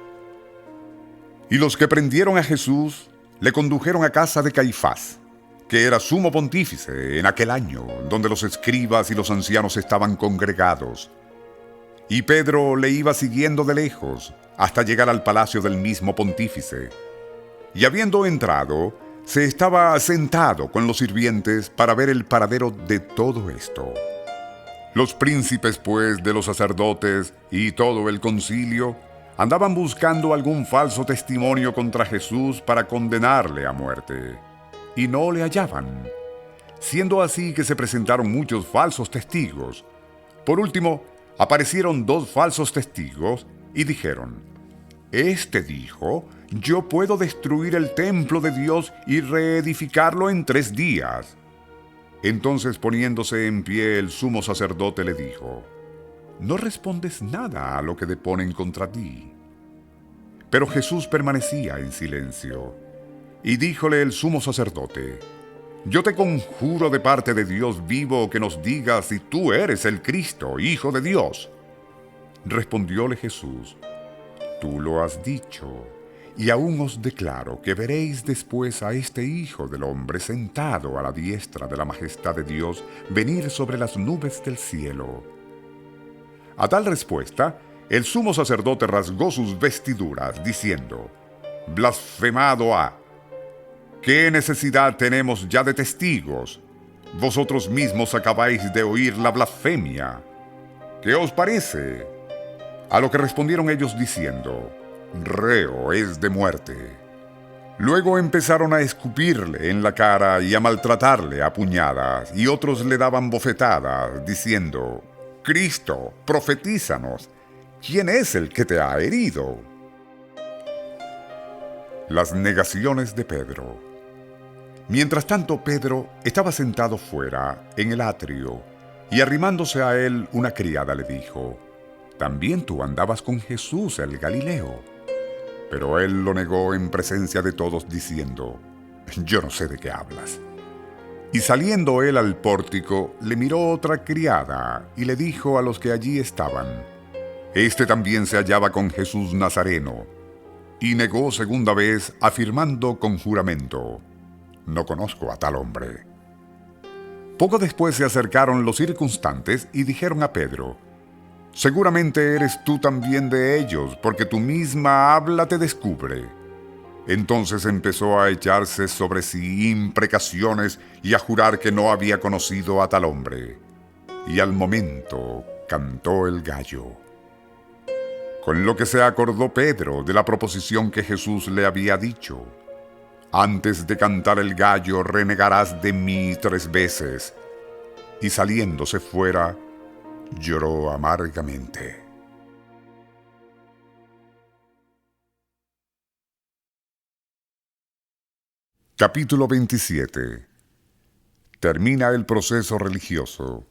Y los que prendieron a Jesús le condujeron a casa de Caifás, que era sumo pontífice en aquel año, donde los escribas y los ancianos estaban congregados. Y Pedro le iba siguiendo de lejos hasta llegar al palacio del mismo pontífice. Y habiendo entrado, se estaba sentado con los sirvientes para ver el paradero de todo esto. Los príncipes, pues, de los sacerdotes y todo el concilio andaban buscando algún falso testimonio contra Jesús para condenarle a muerte, y no le hallaban, siendo así que se presentaron muchos falsos testigos. Por último, aparecieron 2 falsos testigos y dijeron: «Este dijo: yo puedo destruir el templo de Dios y reedificarlo en 3 días». Entonces, poniéndose en pie, el sumo sacerdote le dijo: «No respondes nada a lo que deponen contra ti». Pero Jesús permanecía en silencio. Y díjole el sumo sacerdote: «Yo te conjuro de parte de Dios vivo que nos digas si tú eres el Cristo, Hijo de Dios». Respondióle Jesús: «Tú lo has dicho, y aún os declaro que veréis después a este Hijo del Hombre sentado a la diestra de la majestad de Dios, venir sobre las nubes del cielo». A tal respuesta, el sumo sacerdote rasgó sus vestiduras, diciendo: «Blasfemado ha. ¿Qué necesidad tenemos ya de testigos? Vosotros mismos acabáis de oír la blasfemia. ¿Qué os parece?». A lo que respondieron ellos diciendo: «Reo es de muerte». Luego empezaron a escupirle en la cara y a maltratarle a puñadas, y otros le daban bofetadas, diciendo: «Cristo, profetízanos, ¿quién es el que te ha herido?». Las negaciones de Pedro. Mientras tanto, Pedro estaba sentado fuera, en el atrio, y arrimándose a él, una criada le dijo: «También tú andabas con Jesús el Galileo». Pero él lo negó en presencia de todos, diciendo: «Yo no sé de qué hablas». Y saliendo él al pórtico, le miró otra criada, y le dijo a los que allí estaban: «Este también se hallaba con Jesús Nazareno». Y negó segunda vez, afirmando con juramento: «No conozco a tal hombre». Poco después se acercaron los circunstantes y dijeron a Pedro: «Seguramente eres tú también de ellos, porque tu misma habla te descubre». Entonces empezó a echarse sobre sí imprecaciones y a jurar que no había conocido a tal hombre. Y al momento cantó el gallo. Con lo que se acordó Pedro de la proposición que Jesús le había dicho: «Antes de cantar el gallo renegarás de mí 3 veces». Y saliéndose fuera, lloró amargamente. Capítulo 27. Termina el proceso religioso.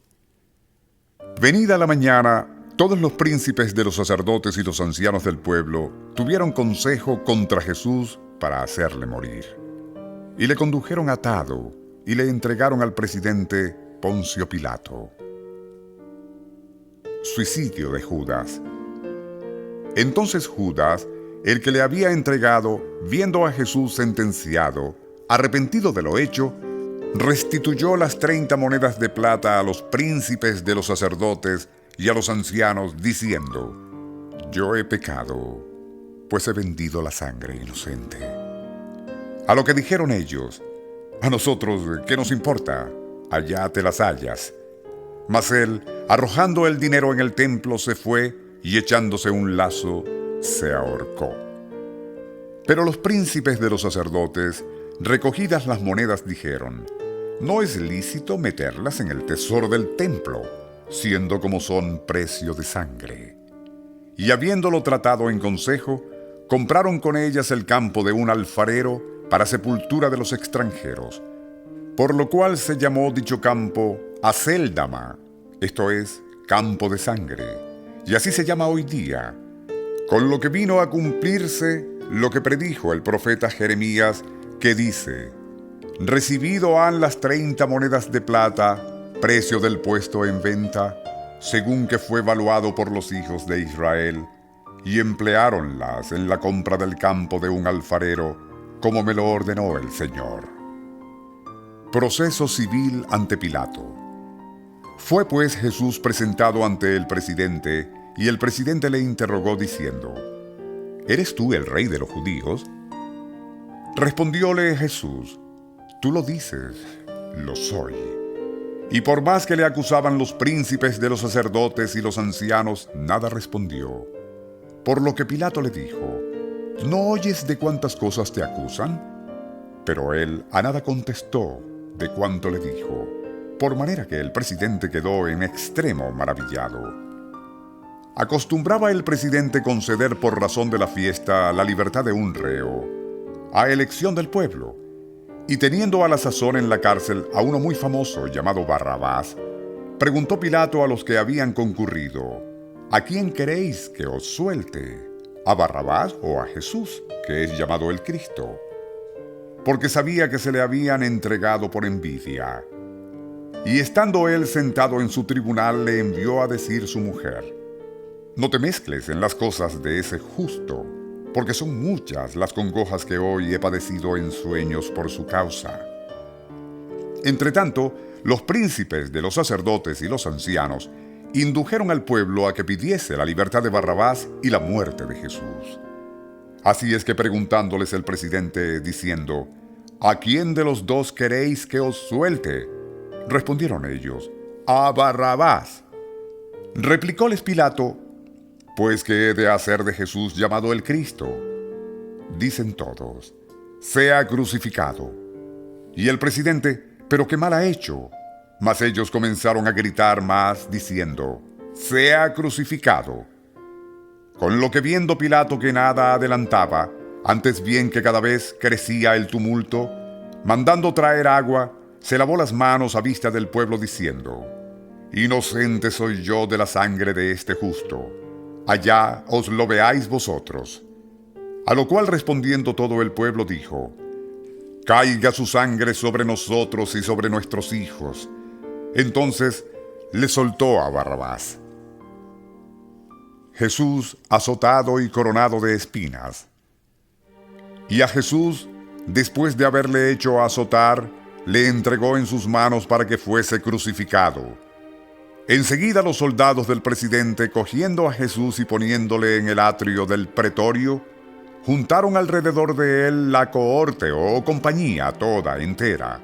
Venida la mañana, todos los príncipes de los sacerdotes y los ancianos del pueblo tuvieron consejo contra Jesús para hacerle morir. Y le condujeron atado y le entregaron al presidente Poncio Pilato. Suicidio de Judas. Entonces Judas, el que le había entregado, viendo a Jesús sentenciado, arrepentido de lo hecho, restituyó las 30 monedas de plata a los príncipes de los sacerdotes y a los ancianos, diciendo: Yo he pecado, pues he vendido la sangre inocente. A lo que dijeron ellos: A nosotros, ¿qué nos importa? Allá te las hayas. Mas él, arrojando el dinero en el templo, se fue y echándose un lazo, se ahorcó. Pero los príncipes de los sacerdotes, recogidas las monedas, dijeron: No es lícito meterlas en el tesoro del templo, siendo como son precio de sangre. Y habiéndolo tratado en consejo, compraron con ellas el campo de un alfarero para sepultura de los extranjeros, por lo cual se llamó dicho campo Acéldama, esto es, campo de sangre, y así se llama hoy día, con lo que vino a cumplirse lo que predijo el profeta Jeremías, que dice: Recibido han las 30 monedas de plata, precio del puesto en venta, según que fue valuado por los hijos de Israel, y empleáronlas en la compra del campo de un alfarero, como me lo ordenó el Señor. Proceso civil ante Pilato. Fue pues Jesús presentado ante el presidente, y el presidente le interrogó diciendo: ¿Eres tú el rey de los judíos? Respondióle Jesús: Tú lo dices, lo soy. Y por más que le acusaban los príncipes de los sacerdotes y los ancianos, nada respondió. Por lo que Pilato le dijo: ¿No oyes de cuántas cosas te acusan? Pero él a nada contestó de cuanto le dijo, por manera que el presidente quedó en extremo maravillado. Acostumbraba el presidente conceder por razón de la fiesta la libertad de un reo, a elección del pueblo, y teniendo a la sazón en la cárcel a uno muy famoso llamado Barrabás, preguntó Pilato a los que habían concurrido: ¿A quién queréis que os suelte? ¿A Barrabás o a Jesús, que es llamado el Cristo? Porque sabía que se le habían entregado por envidia. Y estando él sentado en su tribunal, le envió a decir su mujer: No te mezcles en las cosas de ese justo, porque son muchas las congojas que hoy he padecido en sueños por su causa. Entretanto, los príncipes de los sacerdotes y los ancianos indujeron al pueblo a que pidiese la libertad de Barrabás y la muerte de Jesús. Así es que preguntándoles el presidente, diciendo: ¿A quién de los dos queréis que os suelte? Respondieron ellos: A Barrabás. Replicóles Pilato: Pues ¿qué he de hacer de Jesús llamado el Cristo? Dicen todos: Sea crucificado. Y el presidente: ¿Pero qué mal ha hecho? Mas ellos comenzaron a gritar más, diciendo: Sea crucificado. Con lo que viendo Pilato que nada adelantaba, antes bien que cada vez crecía el tumulto, mandando traer agua, se lavó las manos a vista del pueblo, diciendo: Inocente soy yo de la sangre de este justo. Allá os lo veáis vosotros. A lo cual respondiendo todo el pueblo dijo: Caiga su sangre sobre nosotros y sobre nuestros hijos. Entonces le soltó a Barrabás. Jesús azotado y coronado de espinas. Y a Jesús, después de haberle hecho azotar, le entregó en sus manos para que fuese crucificado. Enseguida los soldados del presidente, cogiendo a Jesús y poniéndole en el atrio del pretorio, juntaron alrededor de él la cohorte o compañía toda entera,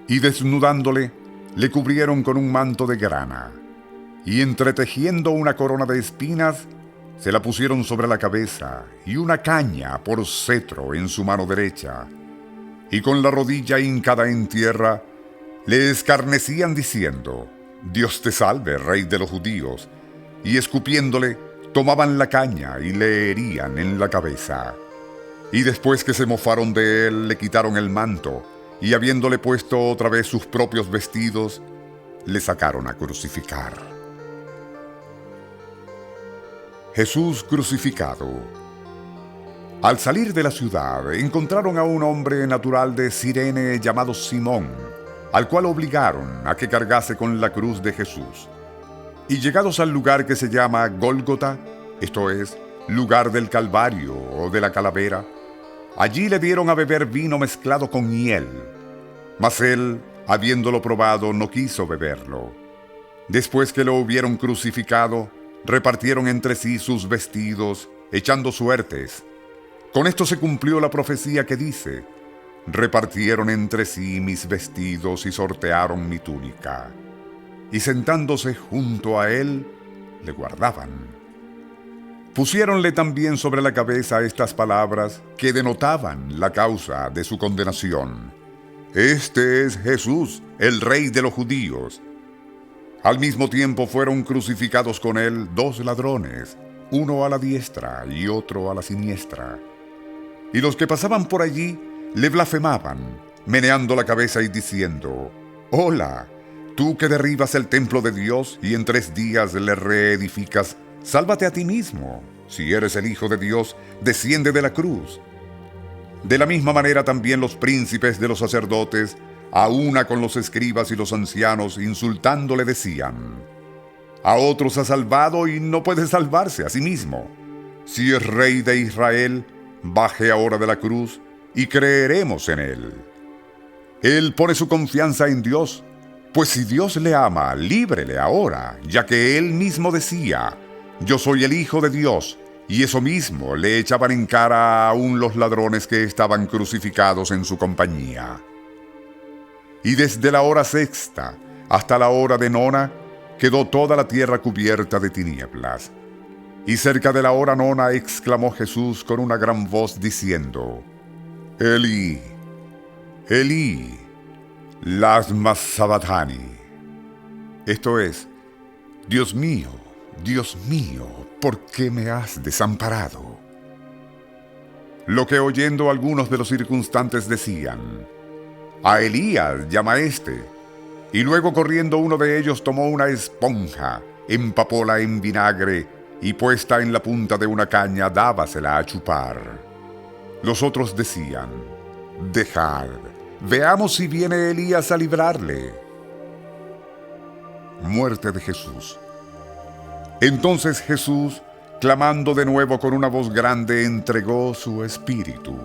y desnudándole, le cubrieron con un manto de grana, y entretejiendo una corona de espinas, se la pusieron sobre la cabeza, y una caña por cetro en su mano derecha, y con la rodilla hincada en tierra, le escarnecían diciendo: Dios te salve, rey de los judíos, y escupiéndole, tomaban la caña y le herían en la cabeza. Y después que se mofaron de él, le quitaron el manto, y habiéndole puesto otra vez sus propios vestidos, le sacaron a crucificar. Jesús crucificado. Al salir de la ciudad, encontraron a un hombre natural de Cirene llamado Simón, al cual obligaron a que cargase con la cruz de Jesús. Y llegados al lugar que se llama Gólgota, esto es, lugar del Calvario o de la calavera. Allí le dieron a beber vino mezclado con hiel, mas él, habiéndolo probado, no quiso beberlo. Después que lo hubieron crucificado, repartieron entre sí sus vestidos, echando suertes. Con esto se cumplió la profecía que dice: repartieron entre sí mis vestidos y sortearon mi túnica. Y sentándose junto a él, le guardaban. Pusiéronle también sobre la cabeza estas palabras que denotaban la causa de su condenación: Este es Jesús, el Rey de los judíos. Al mismo tiempo fueron crucificados con él 2 ladrones, uno a la diestra y otro a la siniestra. Y los que pasaban por allí le blasfemaban, meneando la cabeza y diciendo: Hola, tú que derribas el templo de Dios y en 3 días le reedificas, sálvate a ti mismo. Si eres el Hijo de Dios, desciende de la cruz. De la misma manera también los príncipes de los sacerdotes, a una con los escribas y los ancianos, insultándole decían: a otros ha salvado y no puede salvarse a sí mismo. Si es Rey de Israel, baje ahora de la cruz y creeremos en él. Él pone su confianza en Dios, pues si Dios le ama, líbrele ahora, ya que él mismo decía: yo soy el Hijo de Dios. Y eso mismo le echaban en cara aún los ladrones que estaban crucificados en su compañía. Y desde la hora 6ª hasta la hora de 9ª quedó toda la tierra cubierta de tinieblas. Y cerca de la hora 9ª exclamó Jesús con una gran voz diciendo: Elí, Elí, lama sabachthani. Esto es: Dios mío, ¿por qué me has desamparado? Lo que oyendo algunos de los circunstantes decían: a Elías llama éste. Y luego corriendo uno de ellos tomó una esponja, empapóla en vinagre y puesta en la punta de una caña dábasela a chupar. Los otros decían: dejad, veamos si viene Elías a librarle. Muerte de Jesús. Entonces Jesús, clamando de nuevo con una voz grande, entregó su espíritu.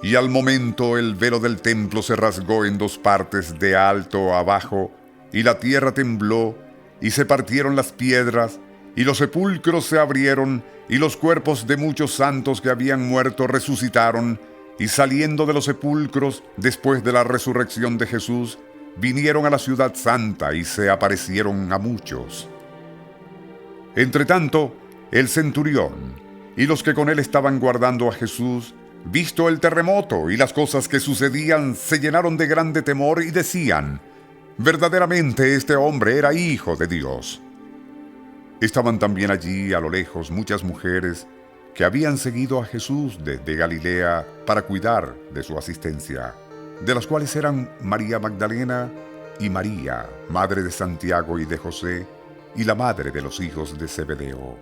Y al momento el velo del templo se rasgó en 2 partes de alto a abajo, y la tierra tembló, y se partieron las piedras, y los sepulcros se abrieron, y los cuerpos de muchos santos que habían muerto resucitaron, y saliendo de los sepulcros, después de la resurrección de Jesús, vinieron a la ciudad santa y se aparecieron a muchos. Entretanto, el centurión y los que con él estaban guardando a Jesús, visto el terremoto y las cosas que sucedían, se llenaron de grande temor y decían: verdaderamente este hombre era Hijo de Dios. Estaban también allí a lo lejos muchas mujeres que habían seguido a Jesús desde Galilea para cuidar de su asistencia, de las cuales eran María Magdalena y María, madre de Santiago y de José, y la madre de los hijos de Zebedeo.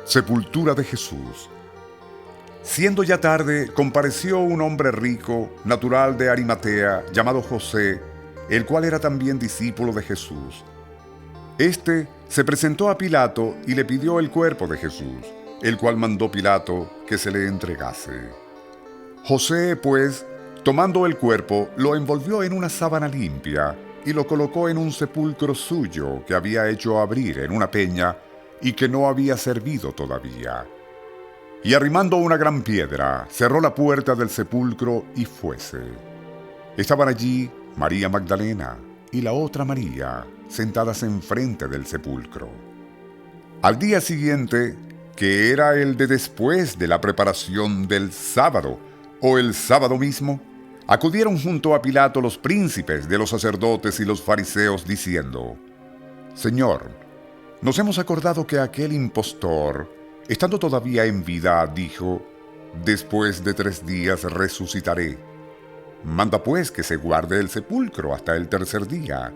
Sepultura de Jesús. Siendo ya tarde, compareció un hombre rico, natural de Arimatea, llamado José, el cual era también discípulo de Jesús. Este se presentó a Pilato y le pidió el cuerpo de Jesús, el cual mandó Pilato que se le entregase. José, pues, tomando el cuerpo, lo envolvió en una sábana limpia y lo colocó en un sepulcro suyo que había hecho abrir en una peña y que no había servido todavía. Y arrimando una gran piedra, cerró la puerta del sepulcro y fuese. Estaban allí María Magdalena y la otra María, sentadas enfrente del sepulcro. Al día siguiente, que era el de después de la preparación del sábado, o el sábado mismo, acudieron junto a Pilato los príncipes de los sacerdotes y los fariseos, diciendo: Señor, nos hemos acordado que aquel impostor, estando todavía en vida, dijo: después de 3 días resucitaré. Manda pues que se guarde el sepulcro hasta el 3er día,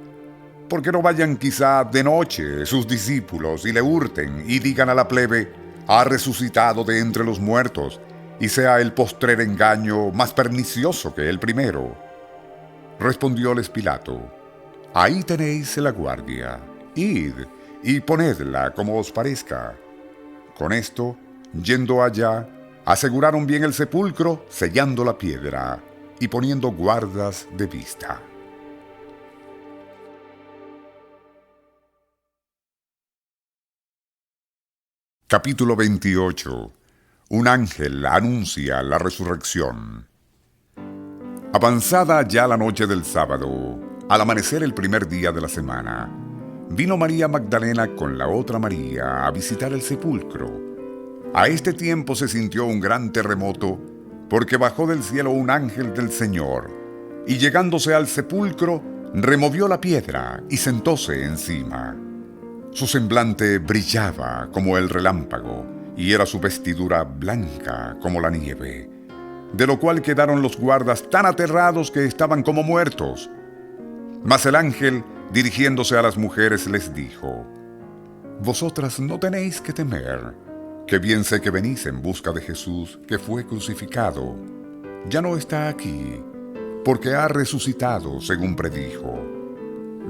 porque no vayan quizá de noche sus discípulos y le hurten y digan a la plebe: ha resucitado de entre los muertos, y sea el postrer engaño más pernicioso que el primero. Respondióles Pilato: ahí tenéis la guardia, id y ponedla como os parezca. Con esto, yendo allá, aseguraron bien el sepulcro, sellando la piedra y poniendo guardas de vista. Capítulo 28. Un ángel anuncia la resurrección. Avanzada ya la noche del sábado, al amanecer el primer día de la semana, vino María Magdalena con la otra María a visitar el sepulcro. A este tiempo se sintió un gran terremoto, porque bajó del cielo un ángel del Señor, y llegándose al sepulcro, removió la piedra y sentóse encima. Su semblante brillaba como el relámpago, y era su vestidura blanca como la nieve, de lo cual quedaron los guardas tan aterrados que estaban como muertos. Mas el ángel, dirigiéndose a las mujeres, les dijo: Vosotras no tenéis que temer, que bien sé que venís en busca de Jesús, que fue crucificado. Ya no está aquí, porque ha resucitado, según predijo.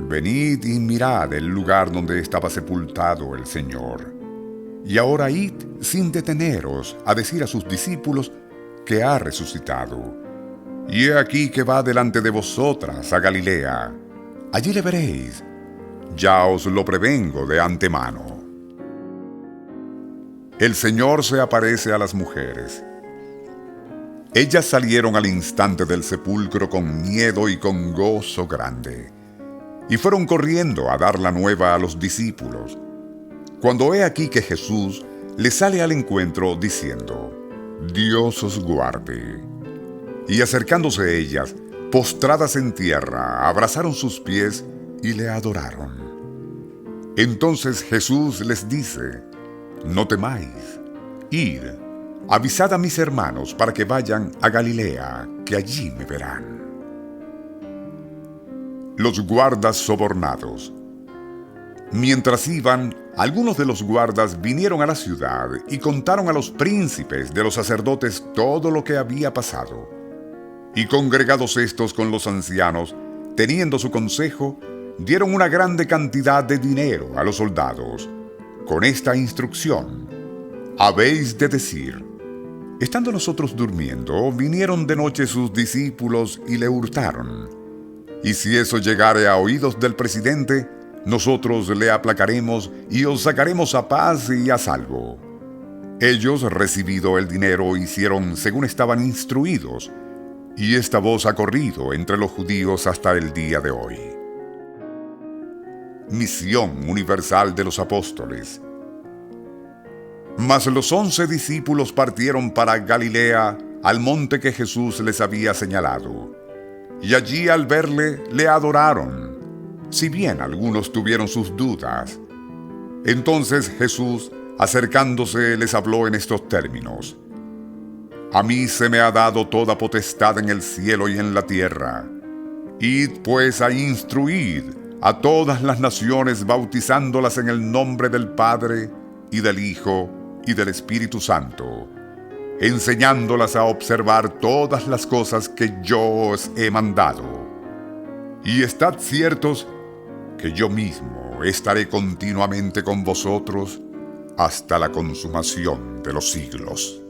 Venid y mirad el lugar donde estaba sepultado el Señor. Y ahora id sin deteneros a decir a sus discípulos que ha resucitado. Y he aquí que va delante de vosotras a Galilea. Allí le veréis. Ya os lo prevengo de antemano. El Señor se aparece a las mujeres. Ellas salieron al instante del sepulcro con miedo y con gozo grande, y fueron corriendo a dar la nueva a los discípulos. Cuando he aquí que Jesús les sale al encuentro diciendo: Dios os guarde. Y acercándose ellas, postradas en tierra, abrazaron sus pies y le adoraron. Entonces Jesús les dice: No temáis, id, avisad a mis hermanos para que vayan a Galilea, que allí me verán. Los guardas sobornados. Mientras iban, algunos de los guardas vinieron a la ciudad y contaron a los príncipes de los sacerdotes todo lo que había pasado. Y congregados estos con los ancianos, teniendo su consejo, dieron una grande cantidad de dinero a los soldados, con esta instrucción: habéis de decir: estando nosotros durmiendo, vinieron de noche sus discípulos y le hurtaron. Y si eso llegare a oídos del presidente, nosotros le aplacaremos y os sacaremos a paz y a salvo. Ellos, recibido el dinero, hicieron según estaban instruidos, y esta voz ha corrido entre los judíos hasta el día de hoy. Misión universal de los apóstoles. Mas los 11 discípulos partieron para Galilea, al monte que Jesús les había señalado. Y allí al verle, le adoraron, si bien algunos tuvieron sus dudas. Entonces Jesús, acercándose, les habló en estos términos: A mí se me ha dado toda potestad en el cielo y en la tierra. Id pues a instruir a todas las naciones, bautizándolas en el nombre del Padre, y del Hijo, y del Espíritu Santo, enseñándolas a observar todas las cosas que yo os he mandado. Y estad ciertos que yo mismo estaré continuamente con vosotros hasta la consumación de los siglos.